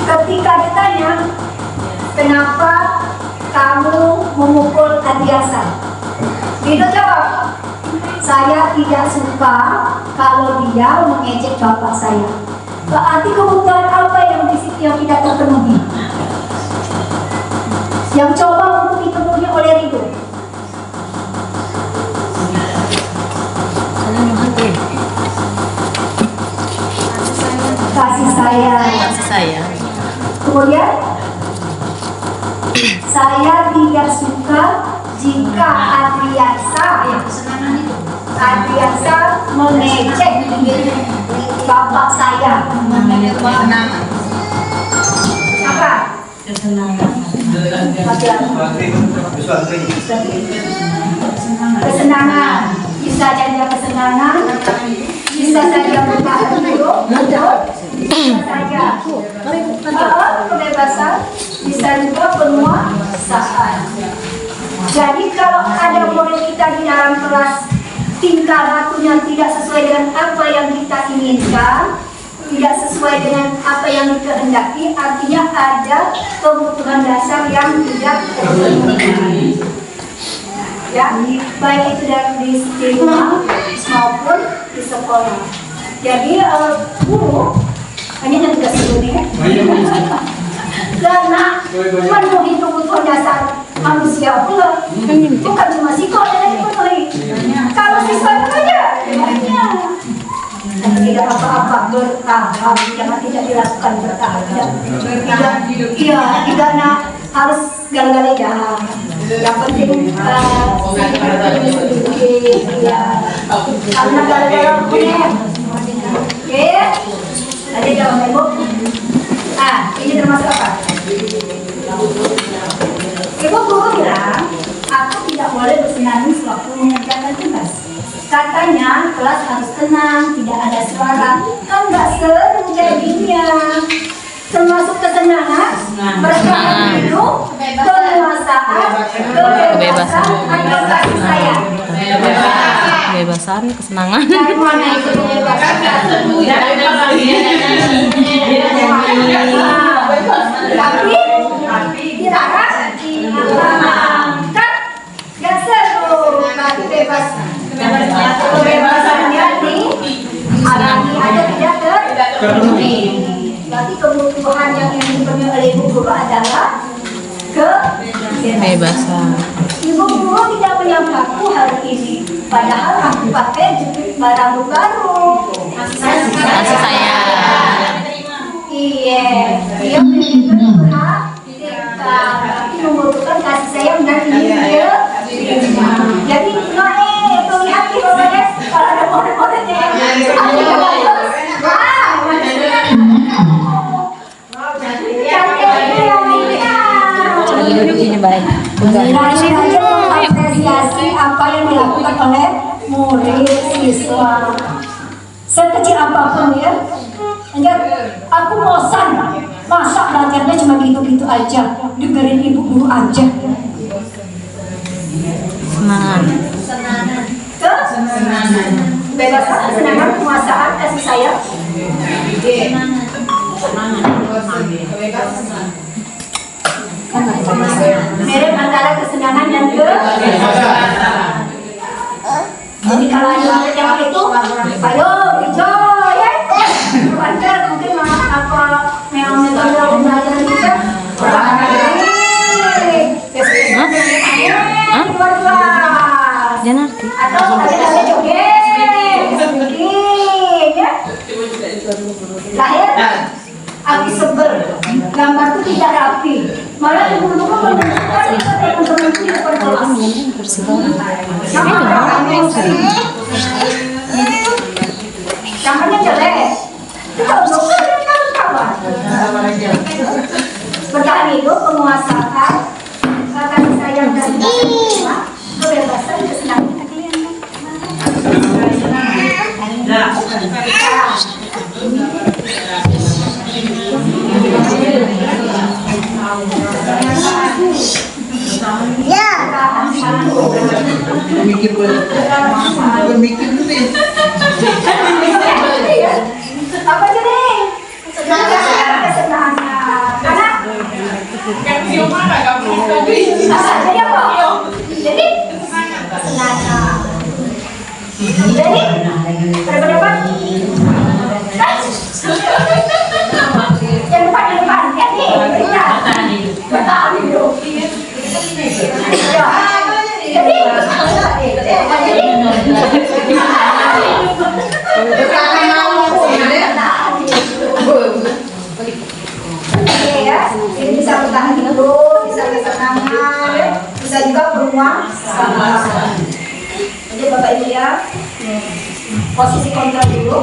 Ketika ditanya, kenapa kamu memukul Adiansa? Rido jawab, saya tidak suka kalau dia mengejek bapak saya. Berarti kebutuhan apa yang di situ yang tidak terpenuhi? Yang coba untuk dipenuhi oleh Rido. Kasih sayang. Kemudian saya tidak suka jika Adriansa mengejek bapak saya. Apa? Kesenangan. Bisa saja kesenangan, bisa saja bertahan hidup, bisa saja kebebasan, bisa juga penguasaan. Jadi kalau ada murid kita di dalam kelas tingkah lakunya tidak sesuai dengan apa yang kita inginkan, tidak sesuai dengan apa yang dikehendaki, artinya ada kebutuhan dasar yang tidak terpenuhi. Ya, baik itu dari di rumah maupun di sekolah. Jadi guru hanya yang tugas sebelumnya. Karena memenuhi kebutuhan dasar manusia pula, bukan cuma sekolah yang dipenuhi. Kalau siswa saja, tidak apa-apa bertahap, jangan tidak dilakukan bertahap. Tidak nak harus gal-gal dah. Yang penting karena gal-gal punya. Oke, ada jawab ibu. Ini termasuk apa? Ibu guru bilang, aku tidak boleh bersenandung sewaktu mengerjakan tugas. Katanya kelas harus tenang, tidak ada suara. Kan nggak seru jadinya. Termasuk kesenangan, bersemangat hidup, keluasaan, kebebasan, atau kasih sayang. Kebebasan, kesenangan. Dari mana itu kebebasan? Tapi dilarang. Kan nggak seru. Kebebasan. Kebebasannya dihalangi atau tidak terpenuhi. Berarti kebutuhan yang dipenuhi oleh ibu guru adalah Kebebasan. Ibu guru tidak menyangkaku hari ini, padahal aku pakai barang baru. Kasih sayang. Iya, dia berhak tapi membutuhkan kasih sayang dan dia. Jadi itu lihat di bawahnya kalau ada kode-kodenya Ini baik. Apresiasi apa yang dilakukan oleh murid siswa. Sekecil apapun ya. Aku bosan. Masa belajarnya cuma gitu-gitu aja. Dengerin ibu guru aja. Semangat. Kebebasan, kesenangan, kekuasaan, kasih sayang. Mirip antara kesenangan dan kebebasan. Jadi kalau ada yang itu, ayo hijau ya. Wajar mungkin apa yang metode belajar kita. Jangan Atau ada joget, mungkin ya. Lahir api seber, gambar itu tidak rapi. Malah dulu menunjukkan teman-teman itu di depan kelas. Gambarnya jelek. Kalau dokter kan kawan. Bertahan hidup, penguasaan, kasih sayang dan kebebasan, kesenangan. Apa jadi? Kesenangan. Anak. Jadi apa? Jadi kesenangan. Jadi berapa? Yang depan kan nih, bertahan hidup. Jadi bisa bertahan hidup, bisa kesenangan, bisa juga bermuasabah. Jadi Bapak Ibu ya, posisi kontrol dulu.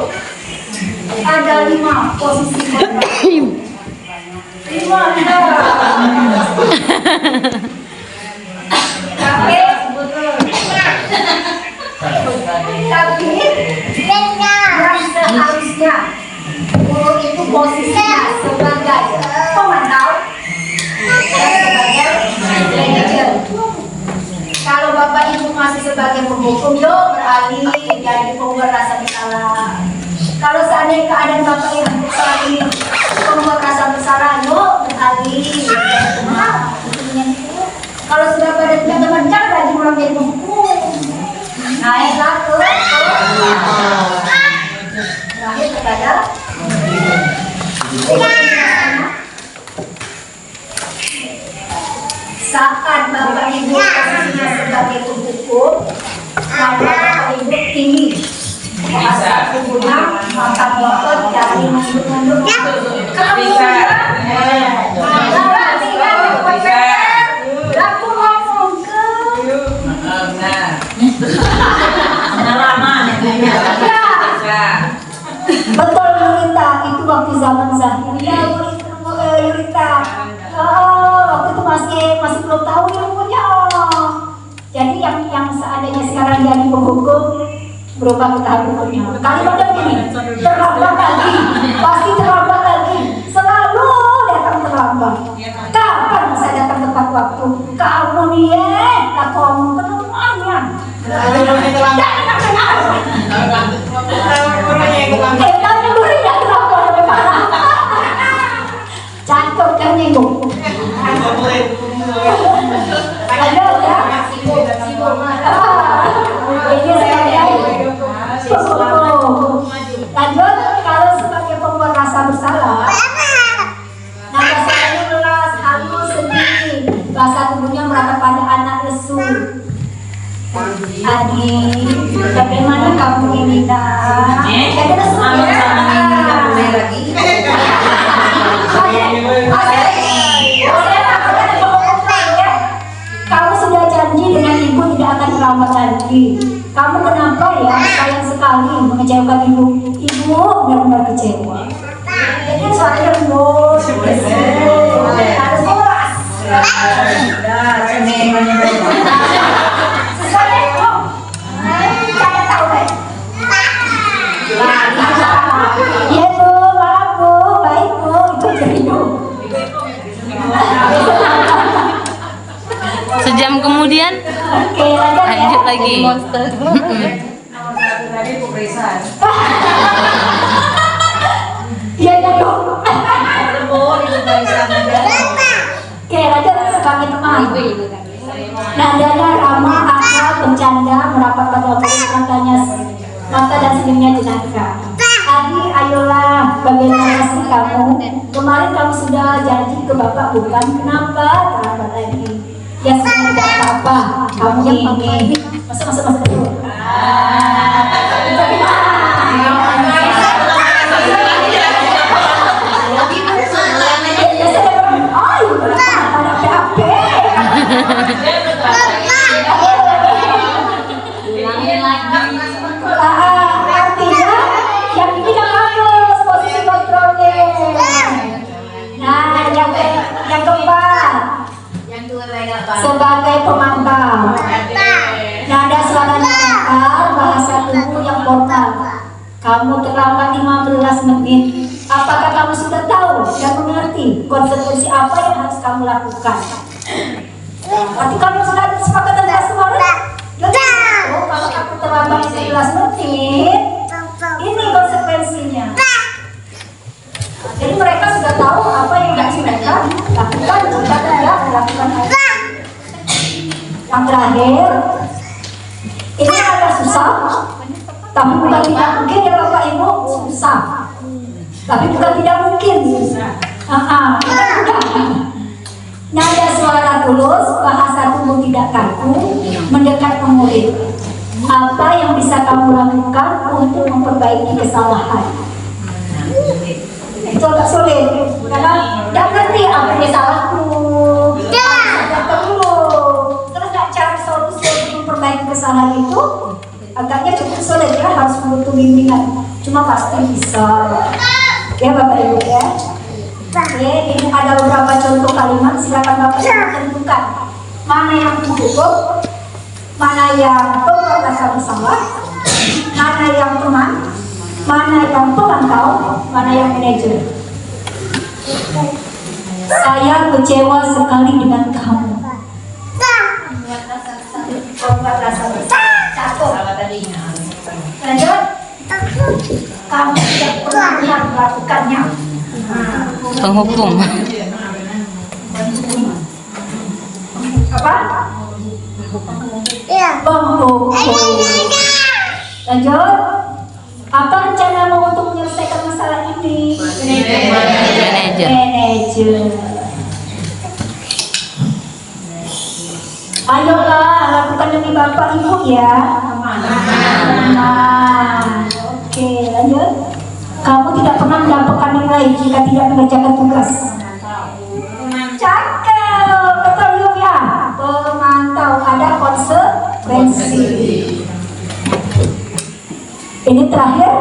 Ada 5 posisi kontrol. 5 tapi yang seharusnya guru itu posisinya sebagai pemantau dan sebagai manajer. Kalau Bapak Ibu masih sebagai penghukum, yuk beralih jadi pembuat rasa bersalah. Kalau seandainya keadaan Bapak Ibu saat ini pembuat rasa bersalah, yuk beralih. Kalau sudah pada tidak teman-teman, lagi mulai jadi penghukum. Naiklah ke terakhir saat Bapak Ibu posisinya sebagai penghukum, maka Bapak Ibu tinggi bahasa tubuhnya, maka Bapak dari mundur-mundur aku ngomong ke betul Yurita, itu waktu zaman Zahiriyah Yurita. Waktu itu masih belum tahu ilmunya. Jadi yang seandainya sekarang jadi penghukum berubah ke tahap hukumnya. Kalimatnya begini, terlambat lagi, pasti terlambat lagi, selalu datang terlambat. Kapan saya datang tepat waktu? Kamu nih, aku ngomong ketemuannya. Cantik kan minggu. Ada ya? Ini saya lanjut, kalau sebagai pembuat rasa bersalah, nada suaranya melas, halus, sedih, bahasa tubuhnya merata pada anak lesu. Adik, bagaimana kamu ini nak? Jadi lesu kamu sudah janji dengan ibu tidak akan terlambat lagi. Kamu kenapa ya sayang sekali mengecewakan ibu? Ibu benar-benar kecewa. Jadi suaranya lembut, harus keras. Sesuai kok. Saya tahu deh. Iya bu, maaf bu, baik bu, itu jadi bu. Sejam kemudian Oke, lanjut lagi. Iya dulu. Oke, lanjut sebagai teman. Nadanya ramah, akal, bercanda, merapat pada objek mata dan senyumnya jenaka. Adi, ayolah, bagaimana sih kamu? Kemarin kamu sudah janji ke bapak bukan? Kenapa terlambat lagi? Ya sudah tidak apa-apa. Kamu ini masuk dulu. Artinya yang ini yang bagus posisi kontrolnya. Nah, yang keempat sebagai pemantau. Nada suaranya datar, bahasa tubuh yang formal. Kamu terlambat 15 menit. Apakah kamu sudah tahu dan mengerti konsekuensi apa yang harus kamu lakukan? Berarti kamu sudah ada kesepakatan dengan semua orang? Oh, kalau aku terlambat 15 menit, ini konsekuensinya. Jadi mereka sudah tahu apa yang harus mereka lakukan jika tidak melakukan hal itu. Yang terakhir, ini agak susah, tapi bukan tidak mungkin ya Bapak Ibu, susah. Tapi bukan tidak mungkin. Nada suara tulus, bahasa tubuh tidak kaku, mendekat ke murid. Apa yang bisa kamu lakukan untuk memperbaiki kesalahan? Itu agak sulit, karena tidak ngerti apa yang salahku. Tidak perlu. Terus tidak cari solusi untuk memperbaiki kesalahan itu, agaknya cukup sulit ya, harus butuh bimbingan. Cuma pasti bisa. Ya Bapak Ibu ya. Oke, ini ada beberapa contoh kalimat, silakan Bapak Ibu tentukan mana yang penghukum, mana yang pembuat rasa bersalah, mana yang teman, mana yang pemantau, mana yang manajer. Saya kecewa sekali dengan kamu. Pembuat rasa bersalah. Cakep. Lanjut. Kamu tidak pernah melakukannya. Penghukum. Apa? Penghukum. Lanjut. Apa rencanamu untuk menyelesaikan masalah ini? Manajer. Manajer. jawaban dari Bapak Ibu ya. Aman. Oke, lanjut. Kamu tidak pernah mendapatkan nilai jika tidak mengerjakan tugas. Cakep, betul yuk ya. Pemantau, ada konsekuensi. Ini terakhir,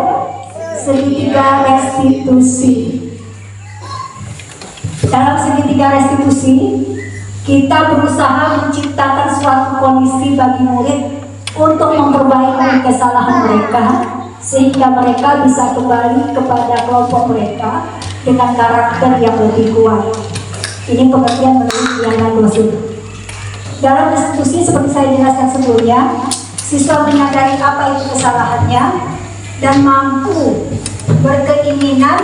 segitiga restitusi. Dalam segitiga restitusi, kita berusaha menciptakan suatu kondisi bagi murid untuk memperbaiki kesalahan mereka, sehingga mereka bisa kembali kepada kelompok mereka dengan karakter yang lebih kuat. Ini pengertian menurut Diana Gosul. Dalam restitusi seperti saya jelaskan sebelumnya, siswa menyadari apa itu kesalahannya dan mampu berkeinginan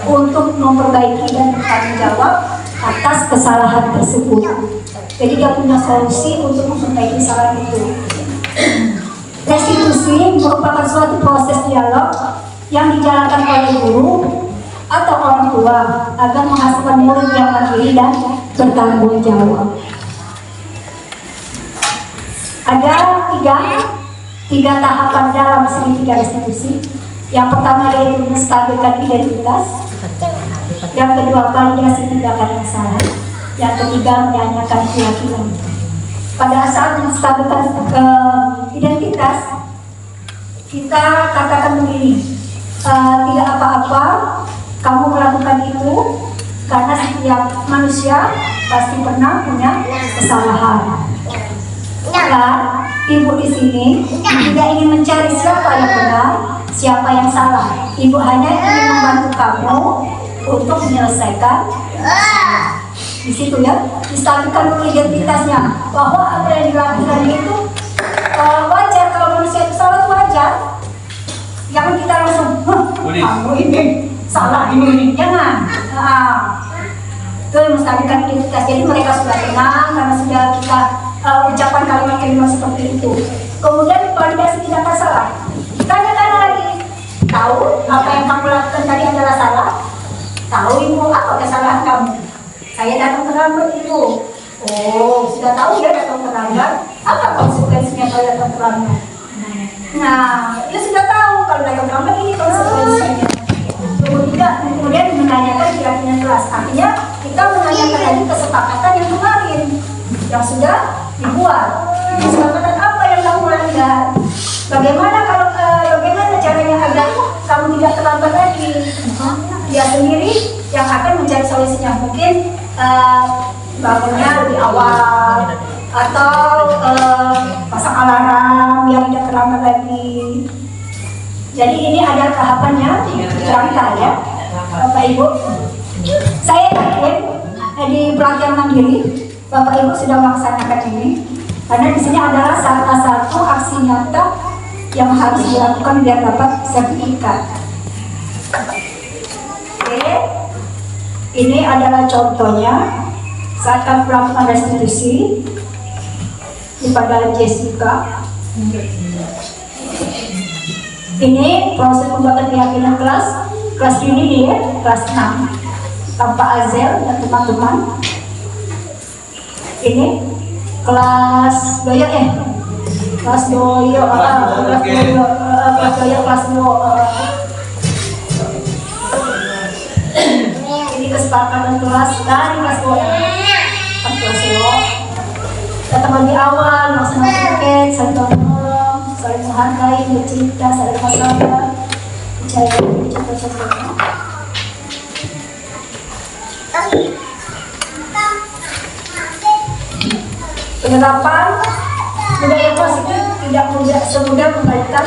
untuk memperbaiki dan bertanggung jawab atas kesalahan tersebut. Jadi dia punya solusi untuk memperbaiki kesalahan itu. Restitusi merupakan suatu proses dialog yang dijalankan oleh guru atau orang tua agar menghasilkan murid yang mandiri dan bertanggung jawab. Ada tiga tahapan dalam segitiga restitusi. Yang pertama yaitu menstabilkan identitas. Yang kedua, validasi tindakan yang salah. Yang ketiga, menyanyikan keyakinan. Pada saat menstabilkan identitas, kita katakan begini, tidak apa-apa kamu melakukan itu karena setiap manusia pasti pernah punya kesalahan. Dan ibu di sini tidak ingin mencari siapa yang benar, siapa yang salah. Ibu hanya ingin membantu kamu untuk menyelesaikan di situ ya, distabilkan dulu identitasnya bahwa apa yang dilakukan itu wajar. Kalau manusia itu salah itu wajar. Jangan kita langsung, kamu ini salah ini, jangan. Itu yang menstabilkan identitas. Jadi mereka sudah tenang karena sudah kita ucapan kalimat-kalimat seperti itu. Kemudian validasi tindakan salah. Tanya-tanya lagi, tahu apa yang kamu lakukan tadi adalah salah? Tahu ibu apa kesalahan kamu? Saya datang terlambat ibu. Oh, sudah tahu ya datang terlambat. Apa konsekuensinya kalau datang terlambat? Nah, dia sudah tahu kalau datang terlambat ini konsekuensinya. Kemudian menanyakan keyakinan kelas. Artinya kita menanyakan lagi kesepakatan yang kemarin yang sudah dibuat. Kesepakatan apa yang kamu langgar? Bagaimana caranya agar kamu tidak terlambat lagi? Dia sendiri yang akan mencari solusinya. Mungkin bangunnya lebih awal atau pasang alarm biar tidak terlambat lagi. Jadi ini ada tahapannya, contoh ya, Bapak Ibu. Saya yakin di pelajaran mandiri Bapak Ibu sudah melaksanakan ini, karena di sini adalah salah satu aksi nyata yang harus dilakukan biar dapat sertifikat. Oke, ini adalah contohnya saat kami melakukan restitusi kepada Jessica. Ini proses pembuatan keyakinan kelas ini ya, kelas 6 tanpa Azel dan teman-teman. Ini kelas Doyo kelas Doyo ini kesepakatan kelas dari kelas Doyo datang lebih awal, langsung tiket, saling tolong, saling menghargai, bercerita, saling masalah, percaya contoh-contohnya. Penerapan budaya positif tidak semudah membalikan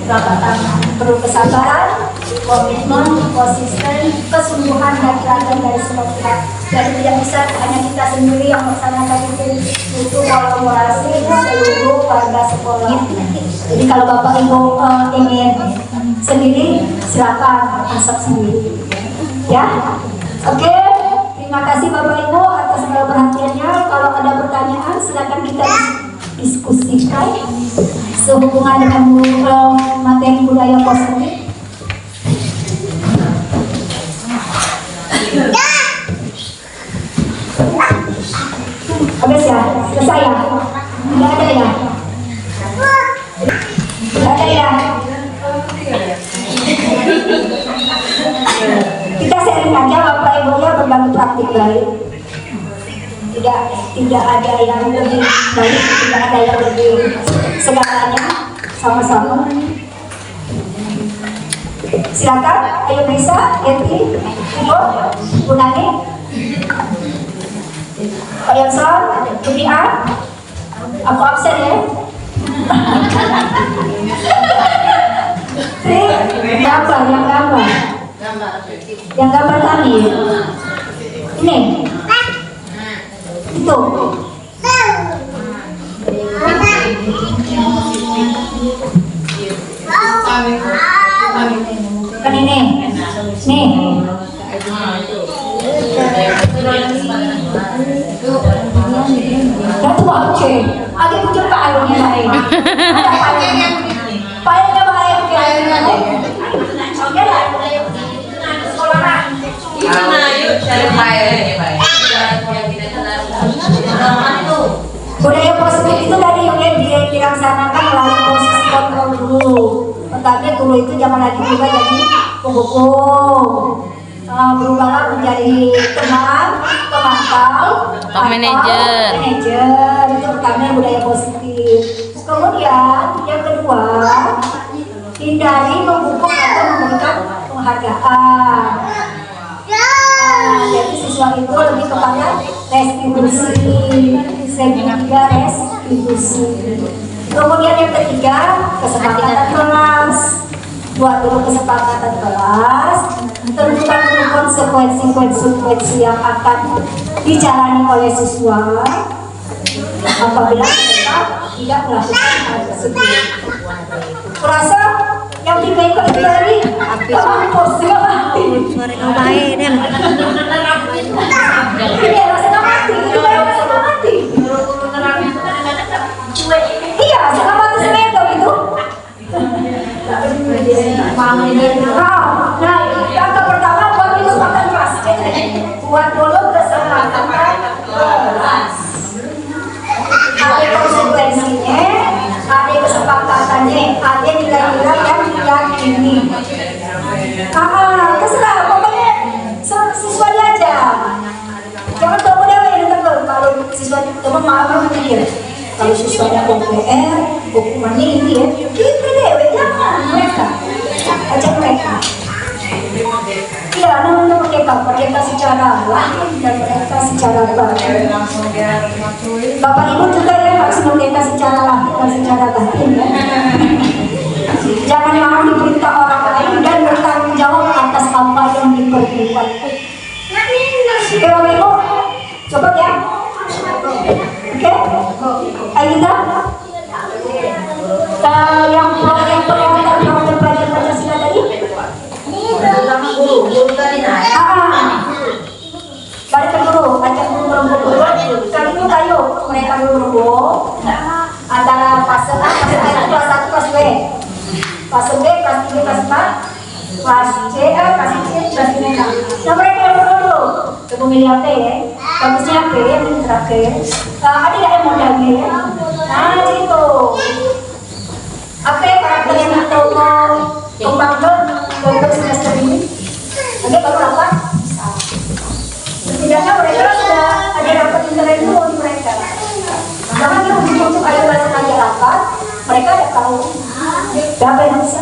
telapak tangan. Perlu kesabaran, komitmen, konsisten, kesungguhan dan teladan dari semua pihak. Jadi tidak bisa hanya kita sendiri yang melaksanakan itu, butuh kolaborasi seluruh warga sekolah. Jadi kalau Bapak Ibu ingin sendiri, silakan asap sendiri. Ya, oke. Terima kasih Bapak Ibu atas segala perhatiannya. Kalau ada pertanyaan, silakan kita diskusikan sehubungan dengan materi budaya positif. Habis ya? Selesai ya? Tidak ada ya? Ada ya. Kita sharing aja Bapak Ibu ya, berbagi praktik baik. Tidak ada yang lebih baik, tidak ada yang lebih, segalanya sama-sama. Silakan, ayo Risa, Eti, Ibu, Bu Nani, Pak Yonson, Ibu A, aku absen ya. Yang gambar tadi ini itu kan ini nih satu baca ada kucing payungnya lain ada payungnya baik airnya oke lah sekolah Yuk cari payungnya budaya positif itu dari yang dilaksanakan melalui proses kontrol dulu. Tetapi dulu itu zaman lagi juga jadi penghukum, berubahlah menjadi teman, pemantau, manajer. Itu pertama budaya positif. Kemudian yang kedua, hindari menghukum atau memberikan penghargaan. Jadi siswa itu lebih kepada restitusi, Kemudian yang ketiga, kesepakatan kelas. Buat dulu kesepakatan kelas, tentukan dulu konsekuensi yang akan dijalani oleh siswa apabila mereka tidak melakukan hal tersebut. Kurasa yang dibaik itu tadi kampus tidak mati. Iya, setengah mati. Itu baru setengah mati. Iya, setengah mati semester itu. Nah, langkah pertama buat itu makan kelas. Buat dulu kesepakatan kelas. Ada konsekuensinya, ada kesepakatannya, ada nilai-nilai yang diyakini. Terserah, pokoknya siswa diajar. Jangan tahu dia yang tegur. Kalau siswa teman maaf mikir. Kalau siswanya OPR, hukumannya ini ya. Gitu deh, jangan mereka. Ajak mereka. Iya, namun mereka secara lahir dan mereka secara batin. Bapak Ibu juga ya harus mereka secara lahir dan secara batin ya. Jangan mau diperintah orang lain dan bertanggung jawab atas apa yang diperbuat. Oke, Bapak Ibu, coba ya. Oke, ayo kita. Yang perlengkapan pelajaran Pancasila tadi. Balik ke guru, ajak guru. Kali itu kayu, mereka guru antara fase A, fase A itu kelas 1, kelas B. Fase B, kelas 3, kelas 4. Kelas C, kelas C, kelas D. Nah mereka yang dulu, pemilih AP ya. Bagusnya AP yang terakhir. Ada yang modalnya ya. Nah itu. AP karakter yang kita mau kembangkan untuk semester ini. Nanti baru dapat. Setidaknya mereka sudah ada dapat nilai dulu di mereka. Karena dia untuk ada bahasa aja dapat, mereka ada tahu siapa yang bisa.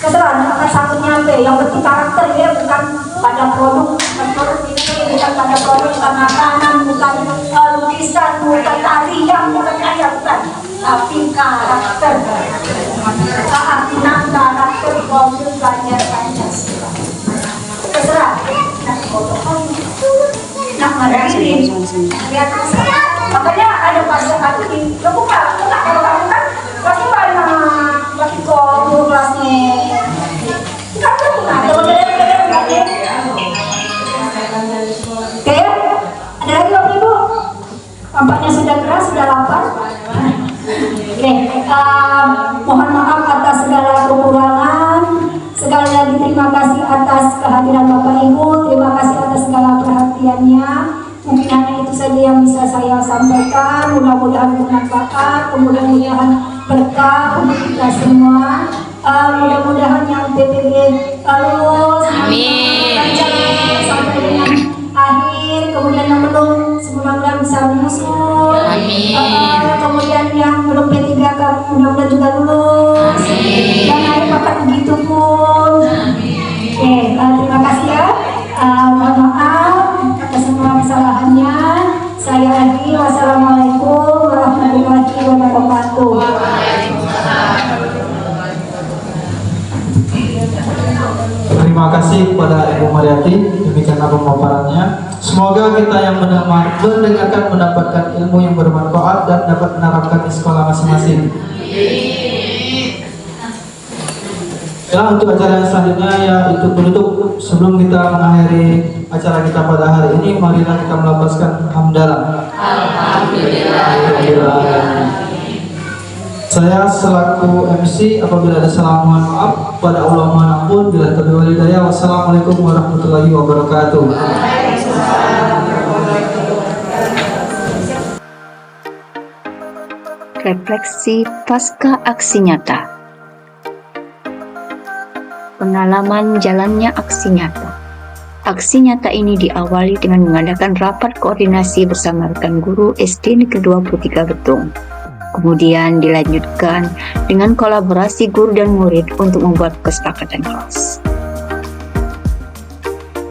Keserah akan satu nyampe. Yang penting karakter dia bukan pada produk, bukan pada produk, bukan makanan, bukan lukisan, bukan tarian, bukan karya, bukan. Tapi karakter. Keartinan karakter produk belajar Pancasila. Terserah. Nah, ngadain. Makanya ada fase aku di. Lo buka kalau kamu kan pasti banyak lagi kok kelasnya. Kan tuh bukan. Oke, ada lagi Bapak Ibu. Tampaknya sudah keras, sudah lapar. Oke, mohon maaf atas segala kekurangan. Sekali lagi terima kasih atas kehadiran Bapak Ibu, terima kasih atas segala perhatiannya. Mungkin hanya itu saja yang bisa saya sampaikan. Mudah-mudahan bermanfaat, mudah-mudahan berkah untuk kita semua. Mudah-mudahan yang PPG lulus, Amin. sampai dengan akhir, kemudian yang belum mudah-mudahan bisa menyusul. Amin. Kemudian yang belum P3 mudah-mudahan juga lulus. Dan akhir Bapak begitu pun. Oke, terima kasih ya. Mohon maaf atas semua kesalahannya. Saya Adi. Wassalamualaikum warahmatullahi wabarakatuh. Terima kasih kepada Ibu Mariati demikian pemaparannya. Semoga kita yang mendengarkan mendapatkan ilmu yang bermanfaat dan dapat menerapkan di sekolah masing-masing. Ya, untuk acara yang selanjutnya yaitu penutup. Sebelum kita mengakhiri acara kita pada hari ini, marilah kita melafazkan hamdalah. Alhamdulillah. Saya selaku MC apabila ada salah mohon maaf, pada Allah mohon ampun, bila taufiq wal hidayah. Wassalamualaikum warahmatullahi wabarakatuh. Refleksi pasca aksi nyata. Pengalaman jalannya aksi nyata. Aksi nyata ini diawali dengan mengadakan rapat koordinasi bersama rekan guru SD Negeri 23 Betung. Kemudian dilanjutkan dengan kolaborasi guru dan murid untuk membuat kesepakatan kelas.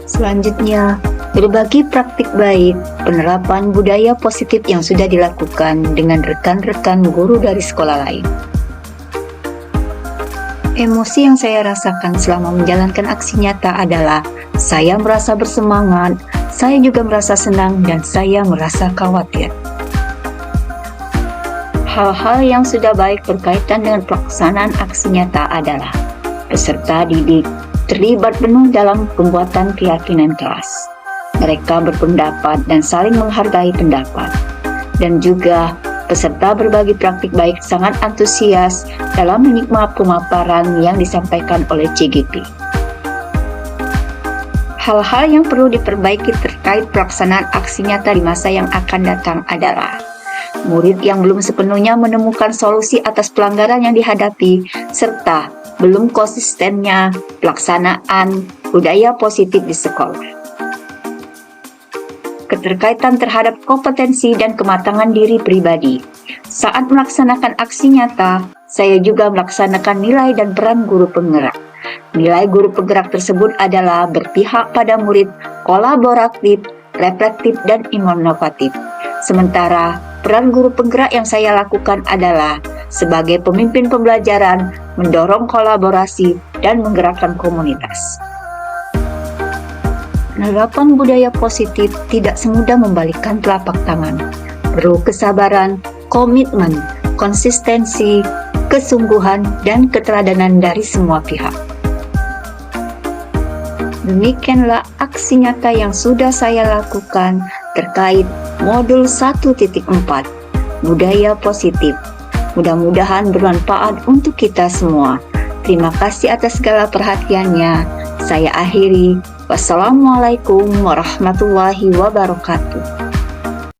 Selanjutnya, berbagi praktik baik, penerapan budaya positif yang sudah dilakukan dengan rekan-rekan guru dari sekolah lain. Emosi yang saya rasakan selama menjalankan aksi nyata adalah saya merasa bersemangat, saya juga merasa senang, dan saya merasa khawatir. Hal-hal yang sudah baik berkaitan dengan pelaksanaan aksi nyata adalah peserta didik terlibat penuh dalam pembuatan keyakinan kelas. Mereka berpendapat dan saling menghargai pendapat. Dan juga peserta berbagi praktik baik sangat antusias dalam menyimak pemaparan yang disampaikan oleh CGP. Hal-hal yang perlu diperbaiki terkait pelaksanaan aksi nyata di masa yang akan datang adalah murid yang belum sepenuhnya menemukan solusi atas pelanggaran yang dihadapi, serta belum konsistennya pelaksanaan budaya positif di sekolah. Keterkaitan terhadap kompetensi dan kematangan diri pribadi. Saat melaksanakan aksi nyata, saya juga melaksanakan nilai dan peran guru penggerak. Nilai guru penggerak tersebut adalah berpihak pada murid, kolaboratif, reflektif, dan inovatif. Sementara peran guru penggerak yang saya lakukan adalah sebagai pemimpin pembelajaran, mendorong kolaborasi, dan menggerakkan komunitas. Penerapan budaya positif tidak semudah membalikkan telapak tangan. Perlu kesabaran, komitmen, konsistensi, kesungguhan, dan keteladanan dari semua pihak. Demikianlah aksi nyata yang sudah saya lakukan terkait modul 1.4 budaya positif. Mudah-mudahan bermanfaat untuk kita semua. Terima kasih atas segala perhatiannya. Saya akhiri. Wassalamualaikum warahmatullahi wabarakatuh.